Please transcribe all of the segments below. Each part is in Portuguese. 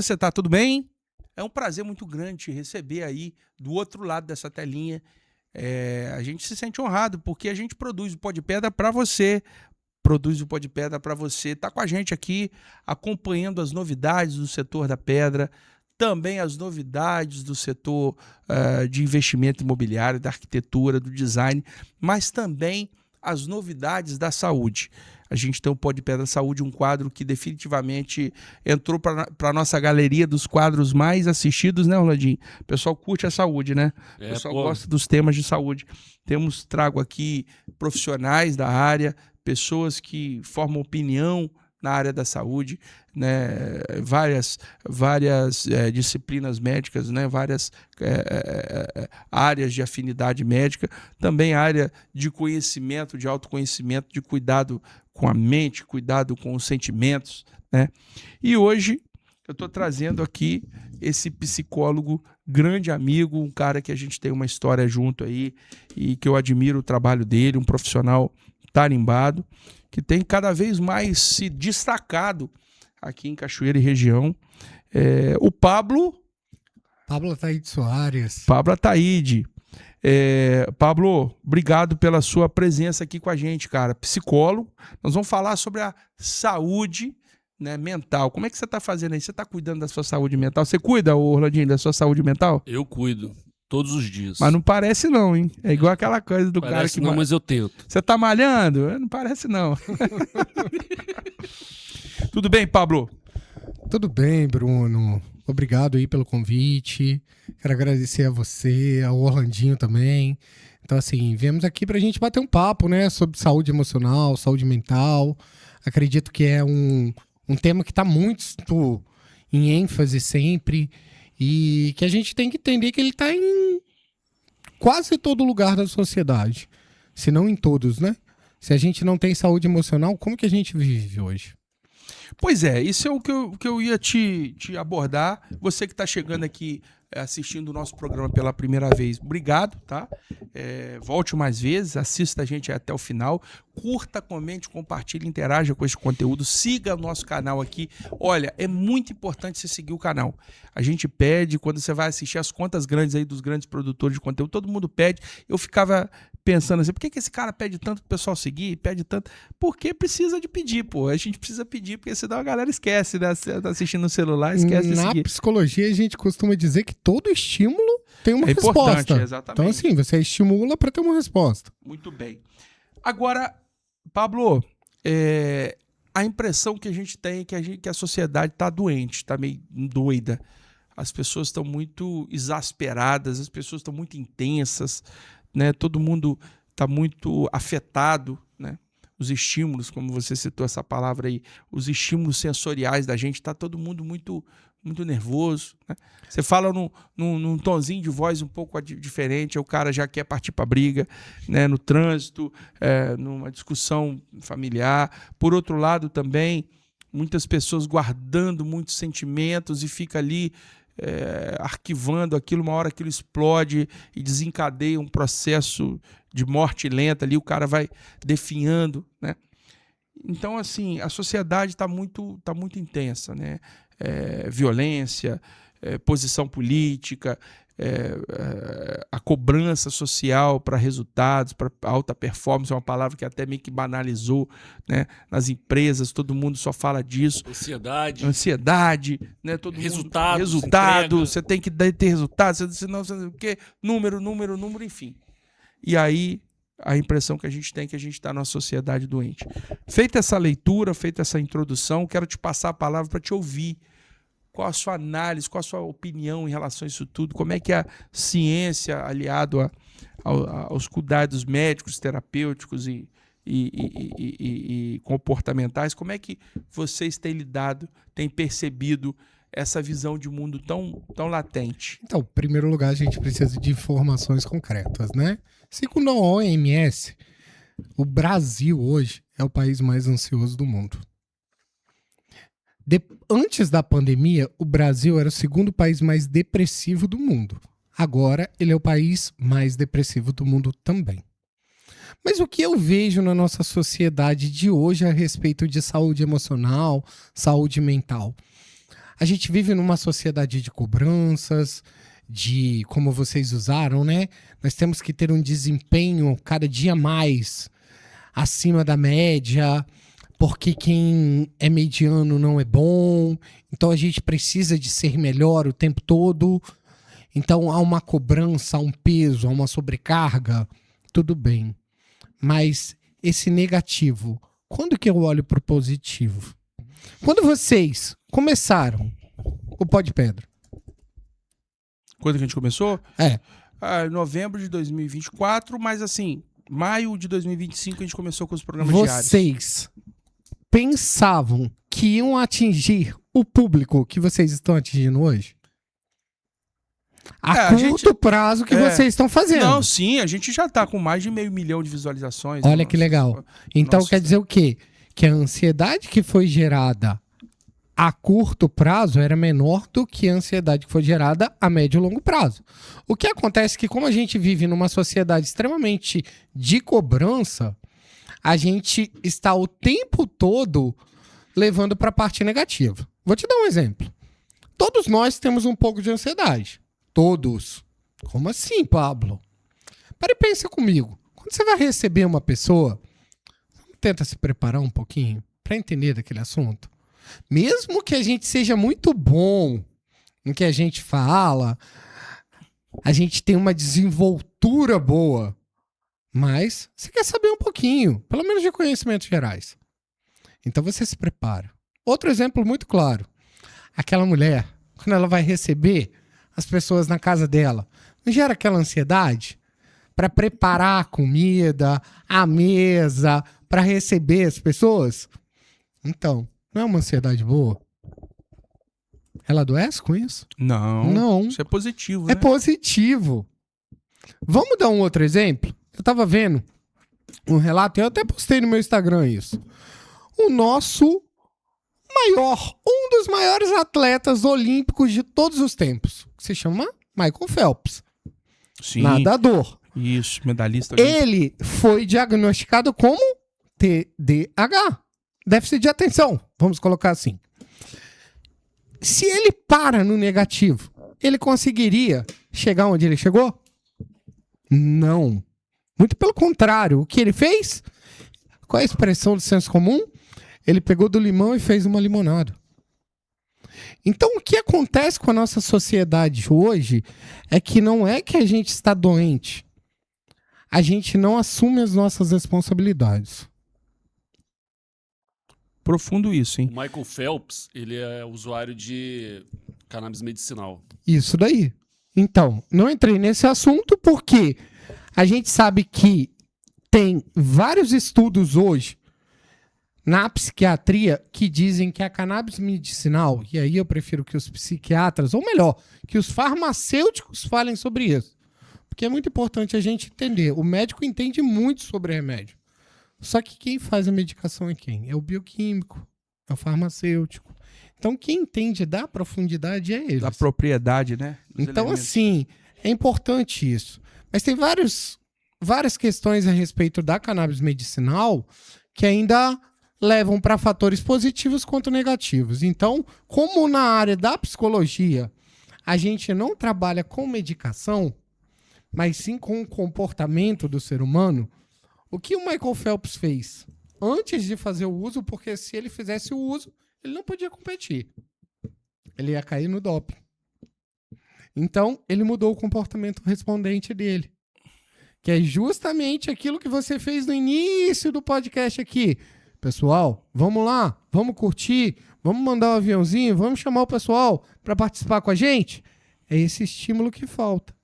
você tá? Tudo bem? É um prazer muito grande te receber aí do outro lado dessa telinha. A gente se sente honrado porque a gente produz o Pó de Pedra para você. Produz o Pó de Pedra para você. Tá com a gente aqui acompanhando as novidades do setor da pedra, também as novidades do setor de investimento imobiliário, da arquitetura, do design, mas também as novidades da saúde. A gente tem o Pó de Pedra Saúde, um quadro que definitivamente entrou para a nossa galeria dos quadros mais assistidos, né, Orlandinho? O pessoal curte a saúde, né? O pessoal gosta dos temas de saúde. Trago aqui profissionais da área, pessoas que formam opinião na área da saúde, né? Várias disciplinas médicas, né? Várias áreas de afinidade médica, também área de conhecimento, de autoconhecimento, de cuidado com a mente, cuidado com os sentimentos, né? E hoje eu estou trazendo aqui esse psicólogo, grande amigo, um cara que a gente tem uma história junto aí e que eu admiro o trabalho dele, um profissional tarimbado, que tem cada vez mais se destacado aqui em Cachoeira e região. O Pablo Ataíde Soares. Pablo Ataíde. Pablo, obrigado pela sua presença aqui com a gente, cara. Psicólogo. Nós vamos falar sobre a saúde, né, mental. Como é que você está fazendo aí? Você está cuidando da sua saúde mental? Você cuida, Orlandinho, da sua saúde mental? Eu cuido. Todos os dias. Mas não parece não, hein? É igual aquela coisa do cara que... Não, mas eu tento. Você tá malhando? Não parece não. Tudo bem, Pablo? Tudo bem, Bruno. Obrigado aí pelo convite. Quero agradecer a você, ao Orlandinho também. Então, assim, viemos aqui pra gente bater um papo, né? Sobre saúde emocional, saúde mental. Acredito que é um tema que tá muito em ênfase sempre. E que a gente tem que entender que ele está em quase todo lugar da sociedade. Se não em todos, né? Se a gente não tem saúde emocional, como que a gente vive hoje? Pois é, isso é o que eu ia te abordar. Você que está chegando aqui assistindo o nosso programa pela primeira vez, obrigado, tá? Volte mais vezes, assista a gente até o final, curta, comente, compartilhe, interaja com esse conteúdo, siga o nosso canal aqui. Olha, é muito importante você seguir o canal. A gente pede, quando você vai assistir as contas grandes aí dos grandes produtores de conteúdo, todo mundo pede. Eu ficava pensando assim, por que esse cara pede tanto pro pessoal seguir, pede tanto? Porque precisa de pedir, pô. A gente precisa pedir, porque senão a galera esquece, né? Você tá assistindo no celular, esquece de seguir. Na psicologia, a gente costuma dizer que todo estímulo tem uma resposta. Exatamente. Então, assim, você estimula para ter uma resposta. Muito bem. Agora, Pablo, a impressão que a gente tem é que a sociedade está doente, está meio doida. As pessoas estão muito exasperadas, as pessoas estão muito intensas, né? Todo mundo está muito afetado, né? Os estímulos, como você citou essa palavra aí, os estímulos sensoriais da gente, está todo mundo muito nervoso, né? Você fala num tonzinho de voz um pouco diferente, o cara já quer partir para briga, né? No trânsito, numa discussão familiar. Por outro lado também, muitas pessoas guardando muitos sentimentos e fica ali arquivando aquilo, uma hora aquilo explode e desencadeia um processo de morte lenta ali, o cara vai definhando, né? Então, assim, a sociedade está muito intensa, né? Violência, posição política, a cobrança social para resultados, para alta performance, é uma palavra que até meio que banalizou, né? Nas empresas, todo mundo só fala disso. Ansiedade, né? Todo resultado, você tem que ter resultado, senão você o quê? Número, enfim. E aí a impressão que a gente tem é que a gente está numa sociedade doente. Feita essa leitura, feita essa introdução, quero te passar a palavra para te ouvir. Qual a sua análise, qual a sua opinião em relação a isso tudo? Como é que a ciência, aliado aos cuidados médicos, terapêuticos e comportamentais, como é que vocês têm lidado, têm percebido essa visão de mundo tão latente? Então, em primeiro lugar, a gente precisa de informações concretas, né? Segundo a OMS, o Brasil hoje é o país mais ansioso do mundo. Antes da pandemia, o Brasil era o segundo país mais depressivo do mundo. Agora, ele é o país mais depressivo do mundo também. Mas o que eu vejo na nossa sociedade de hoje a respeito de saúde emocional, saúde mental? A gente vive numa sociedade de cobranças, de como vocês usaram, né? Nós temos que ter um desempenho cada dia mais acima da média, porque quem é mediano não é bom. Então a gente precisa de ser melhor o tempo todo. Então há uma cobrança, há um peso, há uma sobrecarga. Tudo bem. Mas esse negativo, quando que eu olho para o positivo? Quando vocês começaram o Pó de Pedra? Quando que a gente começou? É. Novembro de 2024, mas assim, maio de 2025 a gente começou com os programas diários. Vocês pensavam que iam atingir o público que vocês estão atingindo hoje? A curto prazo que vocês estão fazendo. Não, sim, a gente já tá com mais de 500 mil de visualizações. Olha que legal. Então quer dizer o quê? Que a ansiedade que foi gerada a curto prazo era menor do que a ansiedade que foi gerada a médio e longo prazo. O que acontece é que, como a gente vive numa sociedade extremamente de cobrança, a gente está o tempo todo levando para a parte negativa. Vou te dar um exemplo. Todos nós temos um pouco de ansiedade. Todos. Como assim, Pablo? Para e pensa comigo. Quando você vai receber uma pessoa, tenta se preparar um pouquinho para entender daquele assunto. Mesmo que a gente seja muito bom no que a gente fala, a gente tem uma desenvoltura boa, mas você quer saber um pouquinho, pelo menos de conhecimentos gerais. Então você se prepara. Outro exemplo muito claro. Aquela mulher, quando ela vai receber as pessoas na casa dela, não gera aquela ansiedade para preparar a comida, a mesa, para receber as pessoas? Então, não é uma ansiedade boa? Ela adoece com isso? Não. Isso é positivo, né? É positivo. Vamos dar um outro exemplo? Eu tava vendo um relato, eu até postei no meu Instagram isso. O nosso um dos maiores atletas olímpicos de todos os tempos, que se chama Michael Phelps. Sim. Nadador. Isso, medalhista. Ele foi diagnosticado como TDAH. Déficit de atenção, vamos colocar assim. Se ele para no negativo, ele conseguiria chegar onde ele chegou? Não. Muito pelo contrário. O que ele fez? Qual é a expressão do senso comum? Ele pegou do limão e fez uma limonada. Então, o que acontece com a nossa sociedade hoje é que não é que a gente está doente. A gente não assume as nossas responsabilidades. Profundo isso, hein? O Michael Phelps, ele é usuário de cannabis medicinal. Isso daí. Então, não entrei nesse assunto porque a gente sabe que tem vários estudos hoje na psiquiatria que dizem que a cannabis medicinal, e aí eu prefiro que os psiquiatras, ou melhor, que os farmacêuticos falem sobre isso. Porque é muito importante a gente entender. O médico entende muito sobre remédio. Só que quem faz a medicação é quem? É o bioquímico, é o farmacêutico. Então quem entende da profundidade é eles. Da propriedade, né? Então assim, é importante isso. Mas tem várias questões a respeito da cannabis medicinal que ainda levam para fatores positivos quanto negativos. Então, como na área da psicologia a gente não trabalha com medicação, mas sim com o comportamento do ser humano, o que o Michael Phelps fez antes de fazer o uso, porque se ele fizesse o uso, ele não podia competir. Ele ia cair no doping. Então, ele mudou o comportamento respondente dele. Que é justamente aquilo que você fez no início do podcast aqui. Pessoal, vamos lá, vamos curtir, vamos mandar um aviãozinho, vamos chamar o pessoal para participar com a gente. É esse estímulo que falta.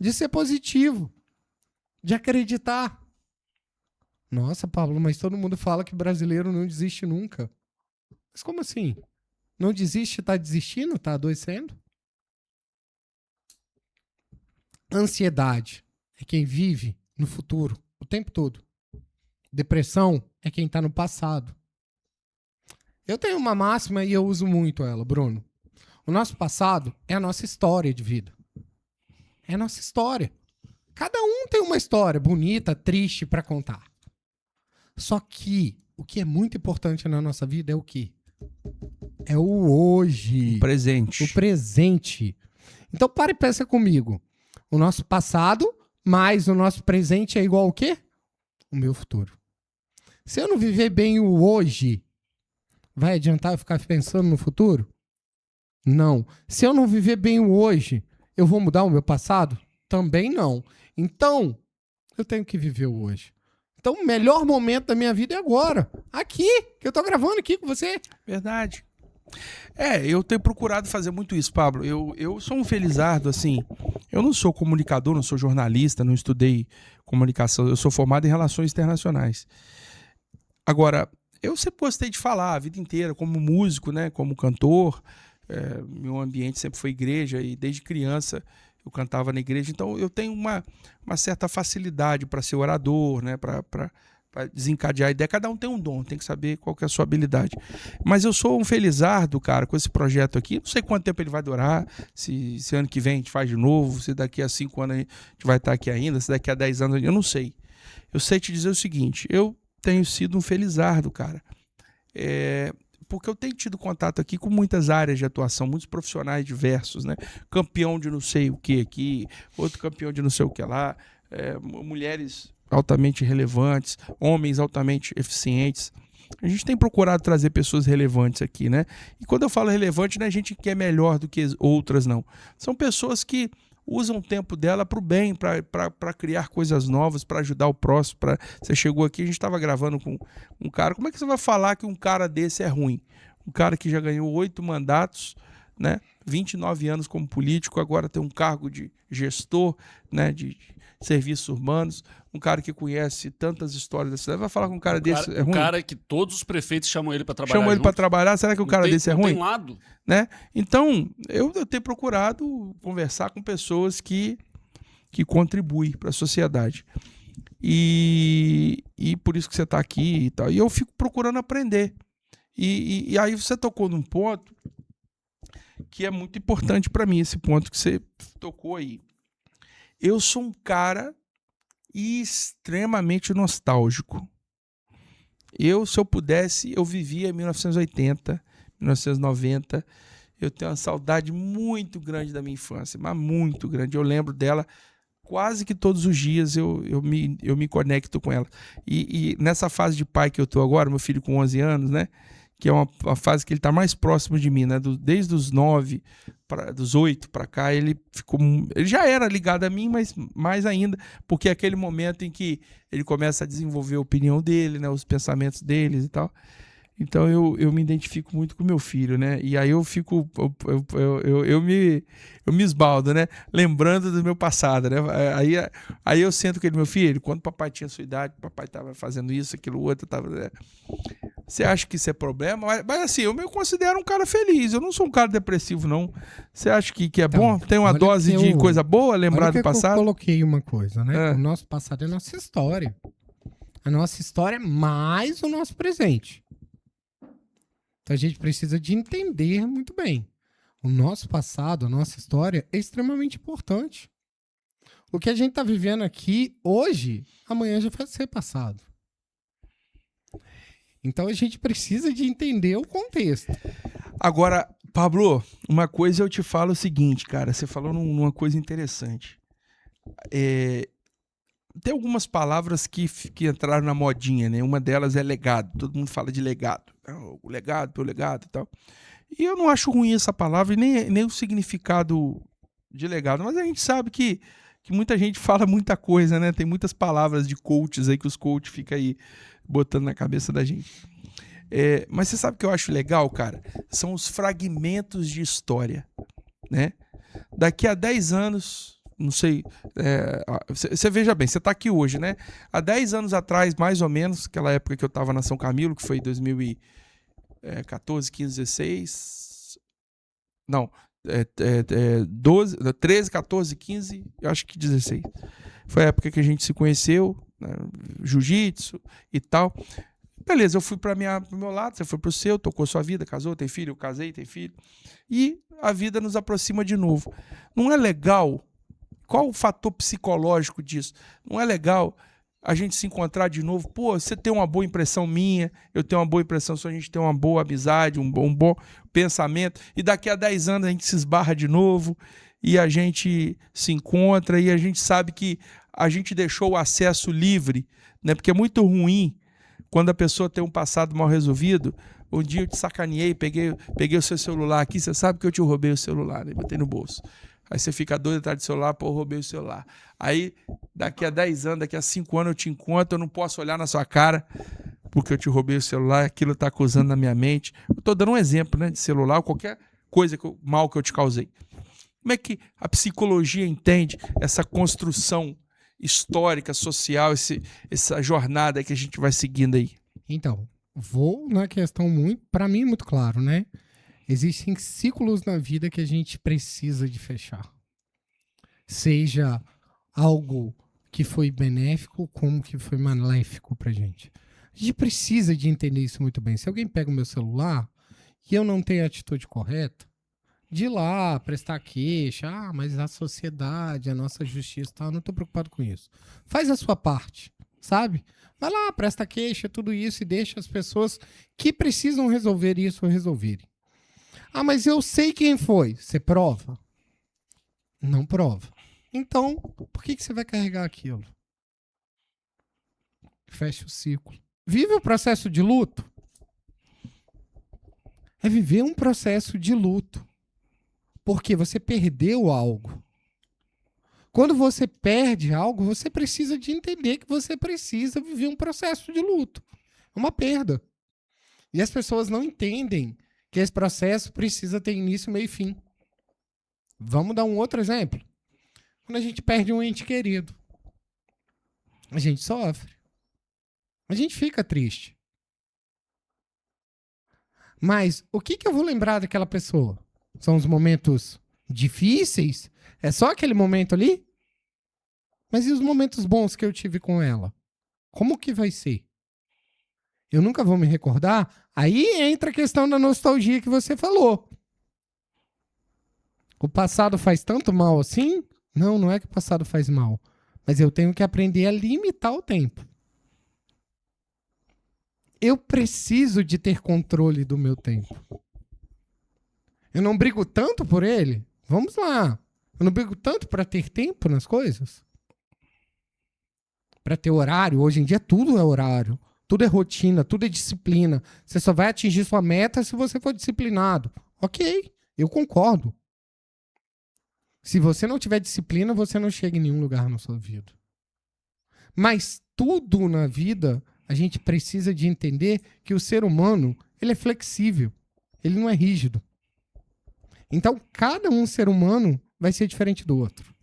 De ser positivo. De acreditar. Nossa, Pablo, mas todo mundo fala que brasileiro não desiste nunca. Mas como assim? Não desiste, tá desistindo? Tá adoecendo? Ansiedade é quem vive no futuro o tempo todo. Depressão é quem tá no passado. Eu tenho uma máxima e eu uso muito ela, Bruno. O nosso passado é a nossa história de vida. É a nossa história. Cada um tem uma história bonita, triste para contar. Só que o que é muito importante na nossa vida é o quê? É o hoje. Presente. O presente. Então para e pensa comigo. O nosso passado mais o nosso presente é igual ao quê? O meu futuro. Se eu não viver bem o hoje, vai adiantar eu ficar pensando no futuro? Não. Se eu não viver bem o hoje, eu vou mudar o meu passado? Também não. Então, eu tenho que viver o hoje. Então, o melhor momento da minha vida é agora. Aqui, que eu tô gravando aqui com você. Verdade. Eu tenho procurado fazer muito isso, Pablo. Eu sou um felizardo, assim. Eu não sou comunicador, não sou jornalista, não estudei comunicação. Eu sou formado em relações internacionais. Agora, eu sempre gostei de falar a vida inteira, como músico, né? Como cantor. Meu ambiente sempre foi igreja e desde criança eu cantava na igreja. Então, eu tenho uma certa facilidade para ser orador, né? Para desencadear a ideia. Cada um tem um dom, tem que saber qual que é a sua habilidade. Mas eu sou um felizardo, cara, com esse projeto aqui. Não sei quanto tempo ele vai durar, se ano que vem a gente faz de novo, se daqui a 5 anos a gente vai estar aqui ainda, se daqui a 10 anos, eu não sei. Eu sei te dizer o seguinte, eu tenho sido um felizardo, cara. Porque eu tenho tido contato aqui com muitas áreas de atuação, muitos profissionais diversos, né? Campeão de não sei o que aqui, outro campeão de não sei o que lá, mulheres altamente relevantes, homens altamente eficientes. A gente tem procurado trazer pessoas relevantes aqui, né? E quando eu falo relevante, não é gente que é melhor do que outras, não. São pessoas que usam o tempo dela para o bem, para criar coisas novas, para ajudar o próximo. Você chegou aqui, a gente estava gravando com um cara. Como é que você vai falar que um cara desse é ruim? Um cara que já ganhou 8 mandatos, né? 29 anos como político, agora tem um cargo de gestor, né? De serviços urbanos, um cara que conhece tantas histórias da cidade. Vai falar com um cara desse é ruim? Um cara que todos os prefeitos chamam ele para trabalhar. Chamam ele para trabalhar, será que o cara desse é ruim? Tem lado. Né? Então, eu tenho procurado conversar com pessoas que contribuem para a sociedade. E por isso que você está aqui e tal. E eu fico procurando aprender. E aí você tocou num ponto que é muito importante para mim, esse ponto que você tocou aí. Eu sou um cara extremamente nostálgico. Se eu pudesse, eu vivia em 1980, 1990. Eu tenho uma saudade muito grande da minha infância, mas muito grande. Eu lembro dela quase que todos os dias, eu me conecto com ela. E nessa fase de pai que eu estou agora, meu filho com 11 anos, né? Que é uma fase que ele está mais próximo de mim, né? Desde os 9, dos 8 para cá, ele já era ligado a mim, mas mais ainda, porque é aquele momento em que ele começa a desenvolver a opinião dele, né? Os pensamentos deles e tal. Então eu me identifico muito com meu filho, né? E aí eu fico, eu me esbaldo, né? Lembrando do meu passado, né? Aí eu sento com ele, meu filho, quando o papai tinha sua idade, o papai estava fazendo isso, aquilo, outro, tava. Né? Você acha que isso é problema? Mas assim, eu me considero um cara feliz. Eu não sou um cara depressivo, não. Você acha que é Então, bom? Tem uma dose de coisa boa, lembrar do passado? Eu coloquei uma coisa, né? O nosso passado é a nossa história. A nossa história é mais o nosso presente. Então a gente precisa de entender muito bem. O nosso passado, a nossa história é extremamente importante. O que a gente está vivendo aqui hoje, amanhã já vai ser passado. Então a gente precisa de entender o contexto. Agora, Pablo, uma coisa eu te falo o seguinte, cara. Você falou numa coisa interessante. Tem algumas palavras que entraram na modinha, né? Uma delas é legado. Todo mundo fala de legado. O legado, teu legado e tal. E eu não acho ruim essa palavra e nem o significado de legado. Mas a gente sabe que muita gente fala muita coisa, né? Tem muitas palavras de coaches aí que os coaches ficam aí botando na cabeça da gente. Mas você sabe o que eu acho legal, cara? São os fragmentos de história, né? Daqui a 10 anos... Não sei, você veja bem, você está aqui hoje, né? Há 10 anos atrás, mais ou menos, aquela época que eu estava na São Camilo, que foi 2014, 15, 16... Não, 13, 14, 15, eu acho que 16. Foi a época que a gente se conheceu, né? Jiu-jitsu e tal. Beleza, eu fui para o meu lado, você foi para o seu, tocou sua vida, casou, tem filho, eu casei, tem filho. E a vida nos aproxima de novo. Não é legal... Qual o fator psicológico disso? Não é legal a gente se encontrar de novo. Pô, você tem uma boa impressão minha, eu tenho uma boa impressão sua, a gente tem uma boa amizade, um bom pensamento. E daqui a 10 anos a gente se esbarra de novo e a gente se encontra e a gente sabe que a gente deixou o acesso livre, né? Porque é muito ruim quando a pessoa tem um passado mal resolvido. Um dia eu te sacaneei, peguei o seu celular aqui, você sabe que eu te roubei o celular, né? Botei no bolso. Aí você fica doido atrás do celular, pô, eu roubei o celular. Aí, daqui a 10 anos, daqui a 5 anos eu te encontro, eu não posso olhar na sua cara porque eu te roubei o celular, aquilo tá acusando na minha mente. Eu tô dando um exemplo, né, de celular, ou qualquer coisa mal que eu te causei. Como é que a psicologia entende essa construção histórica, social, essa jornada que a gente vai seguindo aí? Então, vou na questão para mim, muito claro, né? Existem ciclos na vida que a gente precisa de fechar. Seja algo que foi benéfico, como que foi maléfico pra gente. A gente precisa de entender isso muito bem. Se alguém pega o meu celular e eu não tenho a atitude correta, de ir lá, prestar queixa, mas a sociedade, a nossa justiça, eu não tô preocupado com isso. Faz a sua parte, sabe? Vai lá, presta queixa, tudo isso e deixa as pessoas que precisam resolver isso resolverem. Mas eu sei quem foi. Você prova? Não prova. Então, por que você vai carregar aquilo? Fecha o ciclo. Vive o processo de luto. É viver um processo de luto. Porque você perdeu algo. Quando você perde algo, você precisa de entender que você precisa viver um processo de luto. É uma perda. E as pessoas não entendem que esse processo precisa ter início, meio e fim. Vamos dar um outro exemplo. Quando a gente perde um ente querido, a gente sofre. A gente fica triste. Mas o que eu vou lembrar daquela pessoa? São os momentos difíceis? É só aquele momento ali? Mas e os momentos bons que eu tive com ela? Como que vai ser? Eu nunca vou me recordar? Aí entra a questão da nostalgia que você falou. O passado faz tanto mal assim? Não, não é que o passado faz mal. Mas eu tenho que aprender a limitar o tempo. Eu preciso de ter controle do meu tempo. Eu não brigo tanto por ele? Vamos lá. Eu não brigo tanto para ter tempo nas coisas? Para ter horário? Hoje em dia tudo é horário. Tudo é rotina, tudo é disciplina. Você só vai atingir sua meta se você for disciplinado. Ok, eu concordo. Se você não tiver disciplina, você não chega em nenhum lugar na sua vida. Mas tudo na vida, a gente precisa de entender que o ser humano, ele é flexível. Ele não é rígido. Então, cada ser humano vai ser diferente do outro.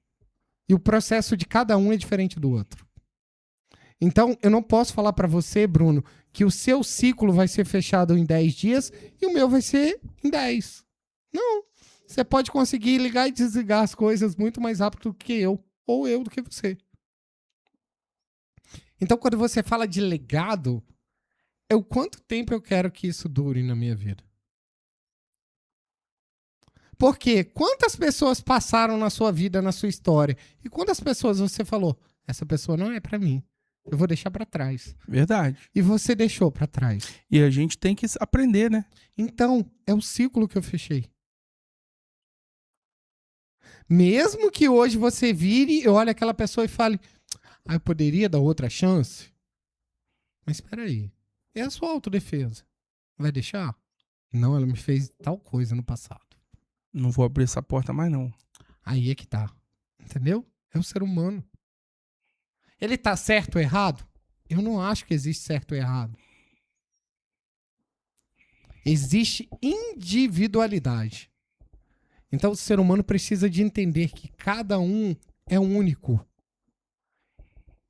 E o processo de cada um é diferente do outro. Então, eu não posso falar para você, Bruno, que o seu ciclo vai ser fechado em 10 dias e o meu vai ser em 10. Não. Você pode conseguir ligar e desligar as coisas muito mais rápido do que eu, ou eu do que você. Então, quando você fala de legado, é o quanto tempo eu quero que isso dure na minha vida. Porque quantas pessoas passaram na sua vida, na sua história, e quantas pessoas você falou, essa pessoa não é para mim. Eu vou deixar para trás. Verdade. E você deixou para trás. E a gente tem que aprender, né? Então, é o ciclo que eu fechei. Mesmo que hoje você vire e olhe aquela pessoa e fale, eu poderia dar outra chance? Mas espera aí. É a sua autodefesa. Vai deixar? Não, ela me fez tal coisa no passado. Não vou abrir essa porta mais, não. Aí é que tá. Entendeu? É o ser humano. Ele tá certo ou errado? Eu não acho que existe certo ou errado. Existe individualidade. Então o ser humano precisa de entender que cada um é único.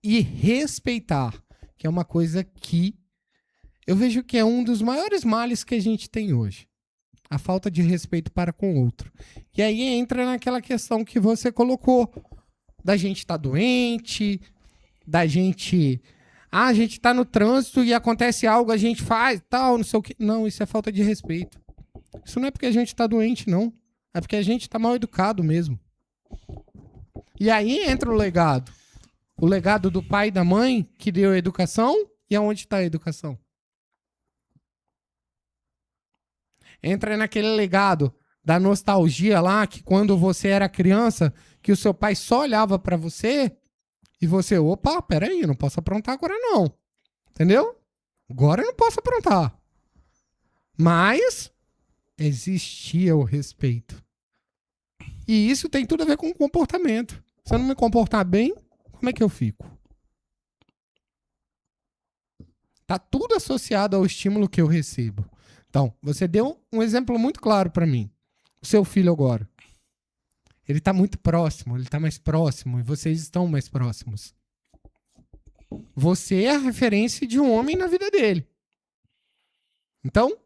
E respeitar, que é uma coisa que eu vejo que é um dos maiores males que a gente tem hoje. A falta de respeito para com o outro. E aí entra naquela questão que você colocou, da gente estar doente, da gente... a gente tá no trânsito e acontece algo, a gente faz, tal, não sei o quê. Não, isso é falta de respeito. Isso não é porque a gente tá doente, não. É porque a gente tá mal educado mesmo. E aí entra o legado. o legado do pai e da mãe que deu a educação, e aonde está a educação? Entra naquele legado da nostalgia lá, que quando você era criança, que o seu pai só olhava pra você e você, opa, peraí, eu não posso aprontar agora não. Entendeu? Agora eu não posso aprontar. Mas existia o respeito. E isso tem tudo a ver com comportamento. Se eu não me comportar bem, como é que eu fico? Tá tudo associado ao estímulo que eu recebo. Então, você deu um exemplo muito claro para mim. O seu filho agora. Ele tá muito próximo, ele tá mais próximo e vocês estão mais próximos. Você é a referência de um homem na vida dele. Então,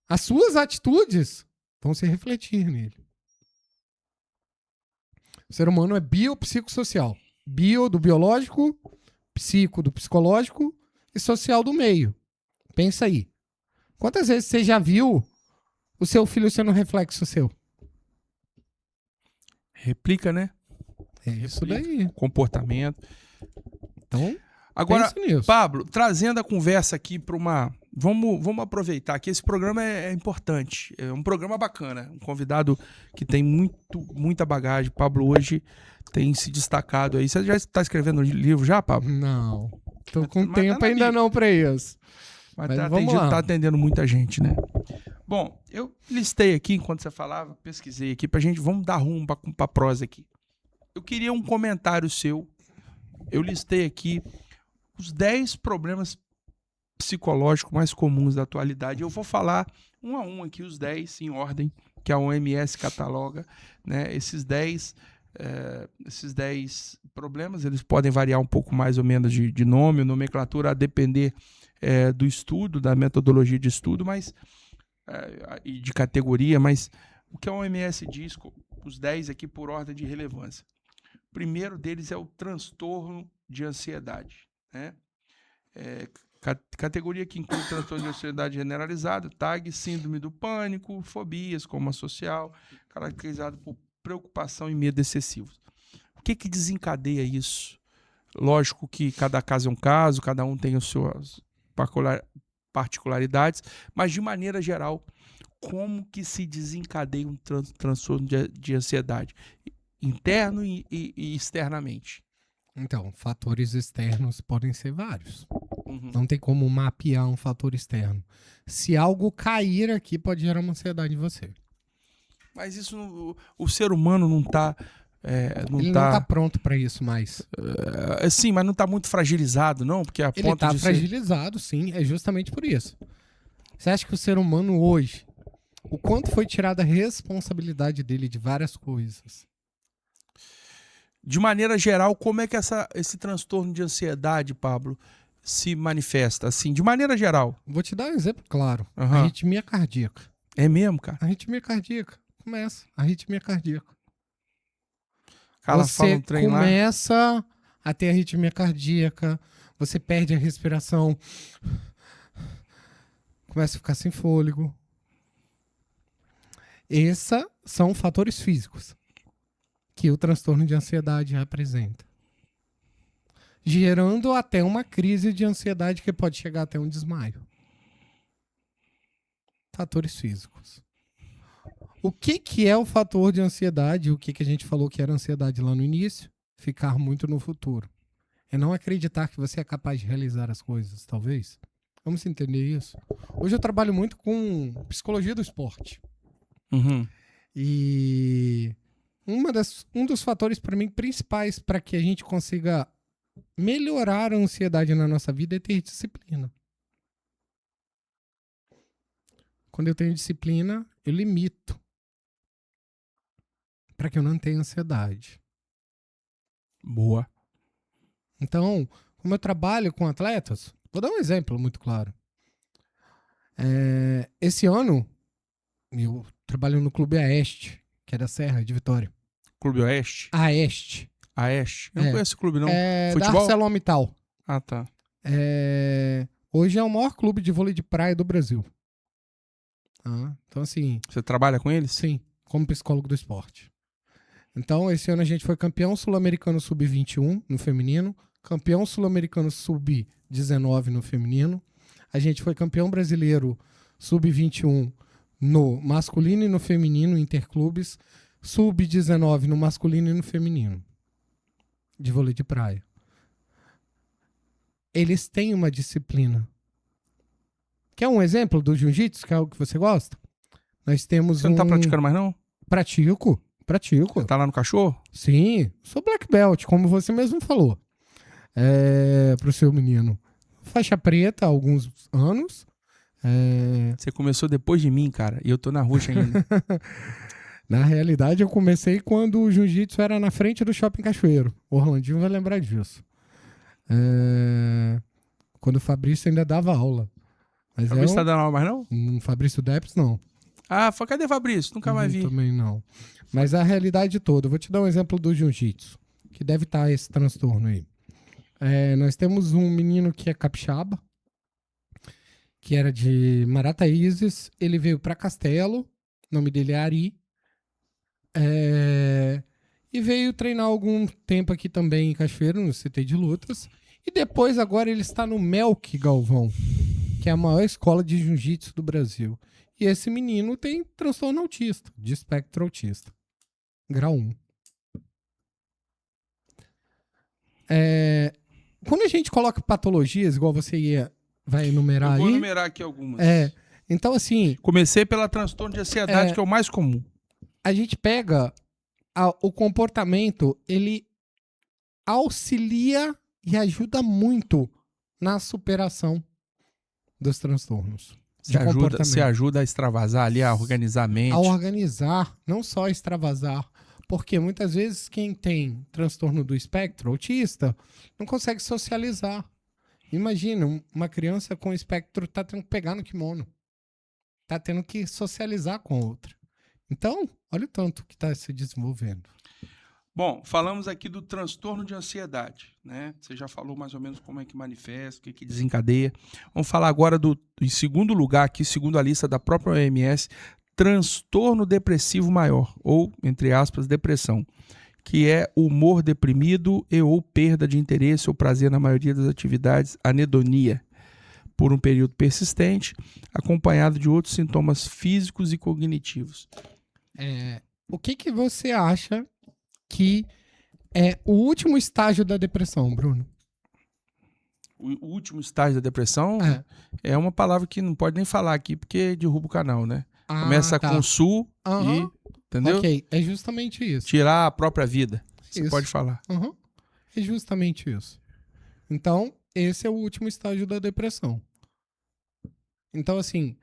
as suas atitudes vão se refletir nele. O ser humano é biopsicossocial. Bio do biológico, psico do psicológico e social do meio. Pensa aí. Quantas vezes você já viu o seu filho sendo um reflexo seu? Replica, né? É isso daí. Comportamento. Então, Agora, pense nisso. Pablo, trazendo a conversa aqui para uma... Vamos aproveitar que esse programa é importante. É um programa bacana. Um convidado que tem muita bagagem. Pablo hoje tem se destacado aí. Você já está escrevendo livro já, Pablo? Não. Tô com Mas tá tempo na ainda mídia. não pra isso. Mas Mas tá vamos lá. tá atendendo muita gente, né? Bom, eu listei aqui, enquanto você falava, pesquisei aqui pra gente, vamos dar rumo pra prosa aqui. Eu queria um comentário seu. Eu listei aqui os 10 problemas psicológicos mais comuns da atualidade. Eu vou falar um a um aqui, os 10 em ordem, que a OMS cataloga, né? Esses 10 problemas, eles podem variar um pouco mais ou menos de nome, nomenclatura, a depender do estudo, da metodologia de estudo, mas e de categoria, mas o que a OMS diz, os 10 aqui por ordem de relevância. O primeiro deles é o transtorno de ansiedade, né? Categoria que inclui transtorno de ansiedade generalizado, TAG, síndrome do pânico, fobias como a social, caracterizado por preocupação e medo excessivos. O que desencadeia isso? Lógico que cada caso é um caso, cada um tem as suas particularidades, mas de maneira geral, como que se desencadeia um transtorno de ansiedade? Interno e externamente. Então, fatores externos podem ser vários. Uhum. Não tem como mapear um fator externo. Se algo cair aqui, pode gerar uma ansiedade em você. Mas isso, o ser humano não está... Ele não tá pronto para isso mais. Sim, mas não está muito fragilizado, não? Porque a Ele tá fragilizado, sim. É justamente por isso. Você acha que o ser humano hoje, o quanto foi tirada a responsabilidade dele de várias coisas? De maneira geral, como é que esse transtorno de ansiedade, Pablo, se manifesta? Assim, de maneira geral. Vou te dar um exemplo claro. Uhum. Arritmia cardíaca. É mesmo, cara? Arritmia cardíaca. Começa. Arritmia cardíaca. Fala Você um trem lá. começa a ter arritmia cardíaca, você perde a respiração, começa a ficar sem fôlego. Esses são fatores físicos que o transtorno de ansiedade apresenta, gerando até uma crise de ansiedade que pode chegar até um desmaio. Fatores físicos. O que é o fator de ansiedade? O que a gente falou que era ansiedade lá no início? Ficar muito no futuro. É não acreditar que você é capaz de realizar as coisas, talvez. Vamos entender isso. Hoje eu trabalho muito com psicologia do esporte. Uhum. E um dos fatores, para mim, principais para que a gente consiga melhorar a ansiedade na nossa vida é ter disciplina. Quando eu tenho disciplina, eu limito para que eu não tenha ansiedade. Boa. Então, como eu trabalho com atletas, vou dar um exemplo muito claro. Esse ano, eu trabalho no Clube Aeste, que é da Serra de Vitória. Clube Oeste? Aeste. Aeste? Eu não conheço esse clube, não. Da Futebol? ArcelorMittal. Ah, tá. Hoje é o maior clube de vôlei de praia do Brasil. Então, assim... Você trabalha com eles? Sim, como psicólogo do esporte. Então, esse ano a gente foi campeão sul-americano sub-21 no feminino, campeão sul-americano sub-19 no feminino. A gente foi campeão brasileiro sub-21 no masculino e no feminino, interclubes. Sub-19 no masculino e no feminino, de vôlei de praia. Eles têm uma disciplina. Quer um exemplo do jiu-jitsu, que é algo que você gosta? Nós temos Você não tá praticando mais, não? Pratico. Você tá lá no cachorro? Sim, sou black belt, como você mesmo falou. Pro seu menino. Faixa preta há alguns anos. Você começou depois de mim, cara, e eu tô na roxa ainda. Na realidade, eu comecei quando o jiu-jitsu era na frente do Shopping Cachoeiro. O Orlandinho vai lembrar disso. Quando o Fabrício ainda dava aula. Mas Fabrício tá dando aula mais, não? Fabrício Deps, não. Ah, cadê Fabrício? Nunca mais vi. Também não. Mas a realidade toda. Eu vou te dar um exemplo do jiu-jitsu, que deve estar esse transtorno aí. Nós temos um menino que é capixaba, que era de Marataízes. Ele veio para Castelo. O nome dele é Ari. E veio treinar algum tempo aqui também em Cachoeiro, no CT de lutas. E depois, agora, ele está no Melk Galvão, que é a maior escola de jiu-jitsu do Brasil. E esse menino tem transtorno autista, de espectro autista. Grau 1. Quando a gente coloca patologias, igual você vai enumerar aí... Eu vou enumerar aqui algumas. Então, assim... Comecei pela transtorno de ansiedade, que é o mais comum. A gente pega o comportamento, ele auxilia e ajuda muito na superação dos transtornos. Você ajuda a extravasar ali, a organizar a mente. A organizar, não só extravasar. Porque muitas vezes quem tem transtorno do espectro autista não consegue socializar. Imagina, uma criança com espectro tá tendo que pegar no kimono. Tá tendo que socializar com a outra. Então, olha o tanto que está se desenvolvendo. Bom, falamos aqui do transtorno de ansiedade, né? Você já falou mais ou menos como é que manifesta, o que desencadeia. Vamos falar agora em segundo lugar aqui, segundo a lista da própria OMS, transtorno depressivo maior, ou, entre aspas, depressão, que é humor deprimido e ou perda de interesse ou prazer na maioria das atividades, anedonia, por um período persistente, acompanhado de outros sintomas físicos e cognitivos. O que você acha que é o último estágio da depressão, Bruno? O último estágio da depressão é uma palavra que não pode nem falar aqui, porque derruba o canal, né? Começa com sul e... Entendeu? Ok, é justamente isso. Tirar a própria vida. Você Isso. pode falar. É justamente isso. Então, esse é o último estágio da depressão. Então, assim,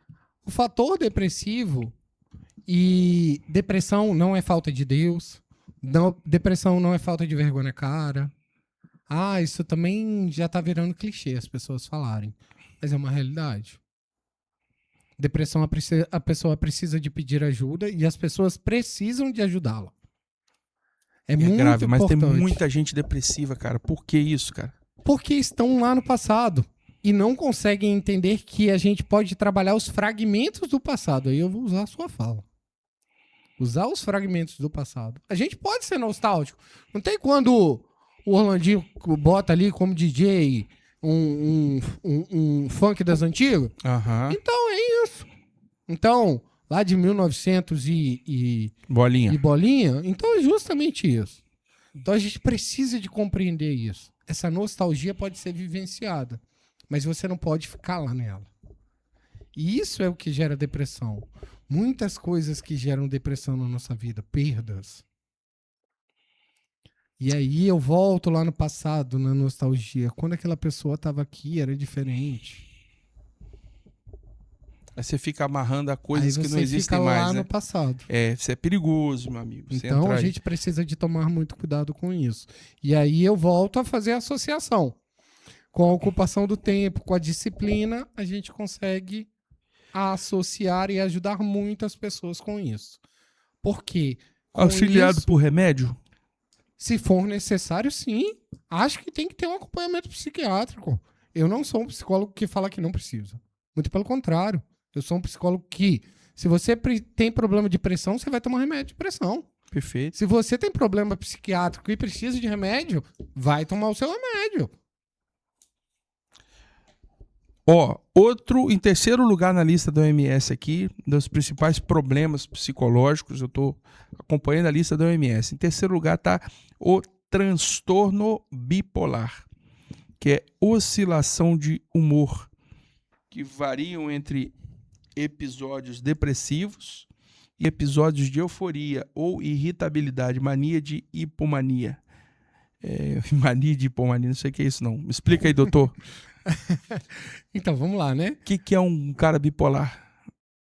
o fator depressivo e depressão não é falta de Deus, depressão não é falta de vergonha na cara. Isso também já tá virando clichê as pessoas falarem, mas é uma realidade. Depressão, a pessoa precisa de pedir ajuda e as pessoas precisam de ajudá-la. É muito grave, mas importante. tem muita gente depressiva, cara. Por que isso, cara? Porque estão lá no passado e não conseguem entender que a gente pode trabalhar os fragmentos do passado. Aí eu vou usar a sua fala. Usar os fragmentos do passado. A gente pode ser nostálgico. Não tem quando o Orlandinho bota ali como DJ um funk das antigas? Então é isso. Então, lá de 1900 e bolinha, então é justamente isso. Então a gente precisa de compreender isso. Essa nostalgia pode ser vivenciada, mas você não pode ficar lá nela. E isso é o que gera depressão. Muitas coisas que geram depressão na nossa vida, perdas. E aí eu volto lá no passado, na nostalgia. Quando aquela pessoa estava aqui, era diferente. Aí você fica amarrando a coisas que não existem mais, mais, lá né? no passado. Isso é perigoso, meu amigo. Então a gente precisa de tomar muito cuidado com isso. E aí eu volto a fazer a associação. Com a ocupação do tempo, com a disciplina, a gente consegue associar e ajudar muitas pessoas com isso. Por quê? Auxiliado por remédio? Se for necessário, sim. Acho que tem que ter um acompanhamento psiquiátrico. Eu não sou um psicólogo que fala que não precisa. Muito pelo contrário. Eu sou um psicólogo que, se você tem problema de pressão, você vai tomar remédio de pressão. Perfeito. Se você tem problema psiquiátrico e precisa de remédio, vai tomar o seu remédio. Ó, outro, em terceiro lugar na lista da OMS aqui, dos principais problemas psicológicos, eu tô acompanhando a lista da OMS. Em terceiro lugar tá o transtorno bipolar, que é oscilação de humor, que variam entre episódios depressivos e episódios de euforia ou irritabilidade, mania de hipomania. Mania de hipomania, não sei o que é isso não. Me explica aí, doutor. Então, vamos lá, né? O que é um cara bipolar?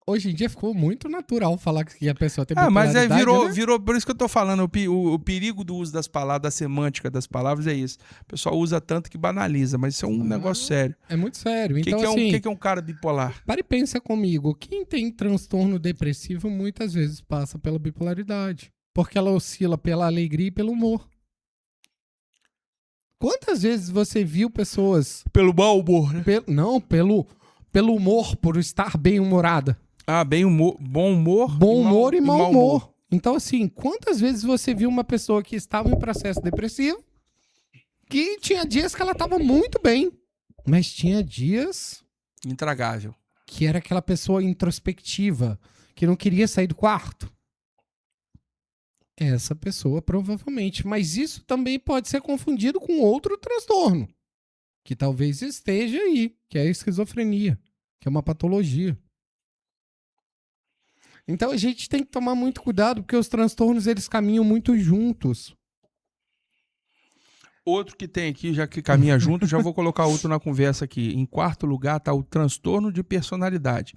Hoje em dia ficou muito natural falar que a pessoa tem Mas bipolaridade, né? virou, por isso que eu tô falando, o perigo do uso das palavras, da semântica das palavras é isso. O pessoal usa tanto que banaliza, mas isso é um negócio sério. É muito sério. O Então, que assim, é um cara bipolar? para e pensa comigo. Quem tem transtorno depressivo muitas vezes passa pela bipolaridade. Porque ela oscila pela alegria e pelo humor. Quantas vezes você viu pessoas... Pelo mau humor, né? Não, pelo humor, por estar bem-humorada. Bom humor. Bom humor e mau humor. Então, assim, quantas vezes você viu uma pessoa que estava em processo depressivo que tinha dias que ela estava muito bem, mas tinha dias Intragável. que era aquela pessoa introspectiva, que não queria sair do quarto? Essa pessoa, provavelmente. Mas isso também pode ser confundido com outro transtorno, que talvez esteja aí, que é a esquizofrenia, que é uma patologia. Então a gente tem que tomar muito cuidado, porque os transtornos, eles caminham muito juntos. Outro que tem aqui, já que caminha junto, já vou colocar outro na conversa aqui. Em quarto lugar está o transtorno de personalidade,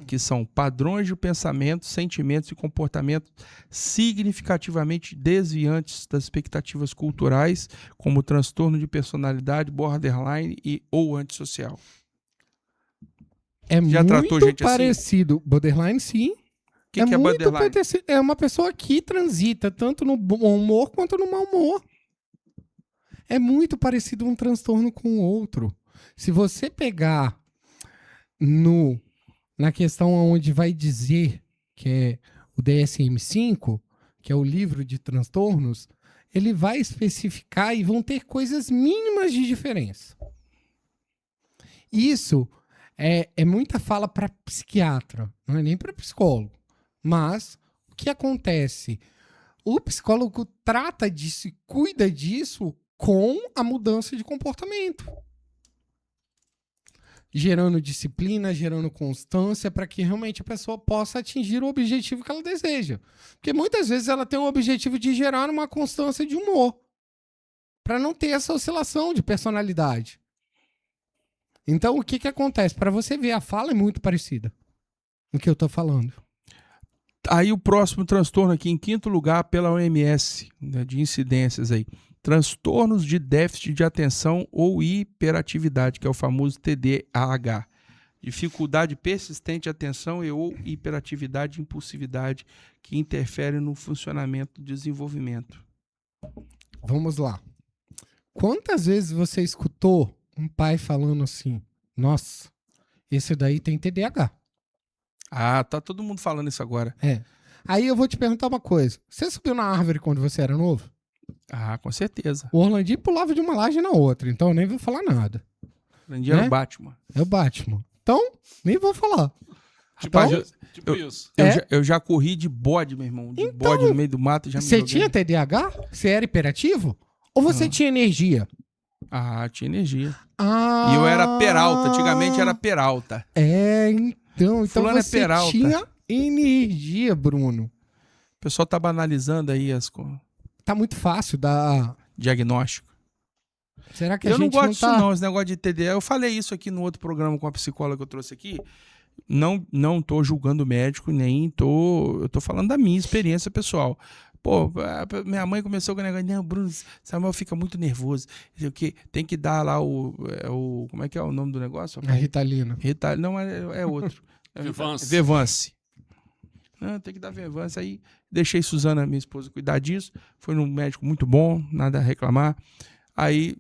que são padrões de pensamento, sentimentos e comportamentos significativamente desviantes das expectativas culturais, como o transtorno de personalidade, borderline ou antissocial. É Já tratou muito gente assim? parecido. Borderline, sim. O que é muito borderline? parecido. É uma pessoa que transita tanto no bom humor quanto no mau humor. É muito parecido um transtorno com o outro. Se você pegar na questão onde vai dizer que é o DSM-5, que é o livro de transtornos, ele vai especificar e vão ter coisas mínimas de diferença. Isso é muita fala para psiquiatra, não é nem para psicólogo. Mas o que acontece? O psicólogo trata disso e cuida disso com a mudança de comportamento. Gerando disciplina, gerando constância para que realmente a pessoa possa atingir o objetivo que ela deseja. Porque muitas vezes ela tem o objetivo de gerar uma constância de humor, para não ter essa oscilação de personalidade. Então, o que acontece? Para você ver, a fala é muito parecida no que eu estou falando. Aí o próximo transtorno aqui, em quinto lugar, pela OMS, né, de incidências aí. Transtornos de déficit de atenção ou hiperatividade, que é o famoso TDAH. Dificuldade persistente de atenção ou hiperatividade e impulsividade que interferem no funcionamento do desenvolvimento. Vamos lá. Quantas vezes você escutou um pai falando assim: nossa, esse daí tem TDAH? Ah, tá todo mundo falando isso agora. Aí eu vou te perguntar uma coisa. Você subiu na árvore quando você era novo? Ah, com certeza. O Orlandinho pulava de uma laje na outra, então eu nem vou falar nada. Aprendi era Né? o Batman. É o Batman. Então, nem vou falar. Tipo, Então, tipo isso. Eu já corri de bode, meu irmão. De bode no meio do mato. Já me você joguei. tinha TDAH? Você era hiperativo? Ou você tinha energia? Ah, tinha energia. Ah, E eu era peralta. Antigamente era peralta. Então Fulano é você peralta. tinha energia, Bruno. O pessoal tá banalizando aí as coisas. Tá muito fácil dar... Diagnóstico. Será que a Eu não gente gosto não disso tá... não, esse negócio de TDA. Eu falei isso aqui no outro programa com a psicóloga que eu trouxe aqui. Não tô julgando o médico, eu tô falando da minha experiência pessoal. Pô, minha mãe começou com o negócio, não, Bruno, Samuel fica muito nervoso. Tem que dar lá como é que é o nome do negócio? A Ritalina. Não, é outro. Vevance. Vevance. Não, tem que dar Vevance. Aí deixei Suzana, minha esposa, cuidar disso. Foi num médico muito bom, nada a reclamar. Aí,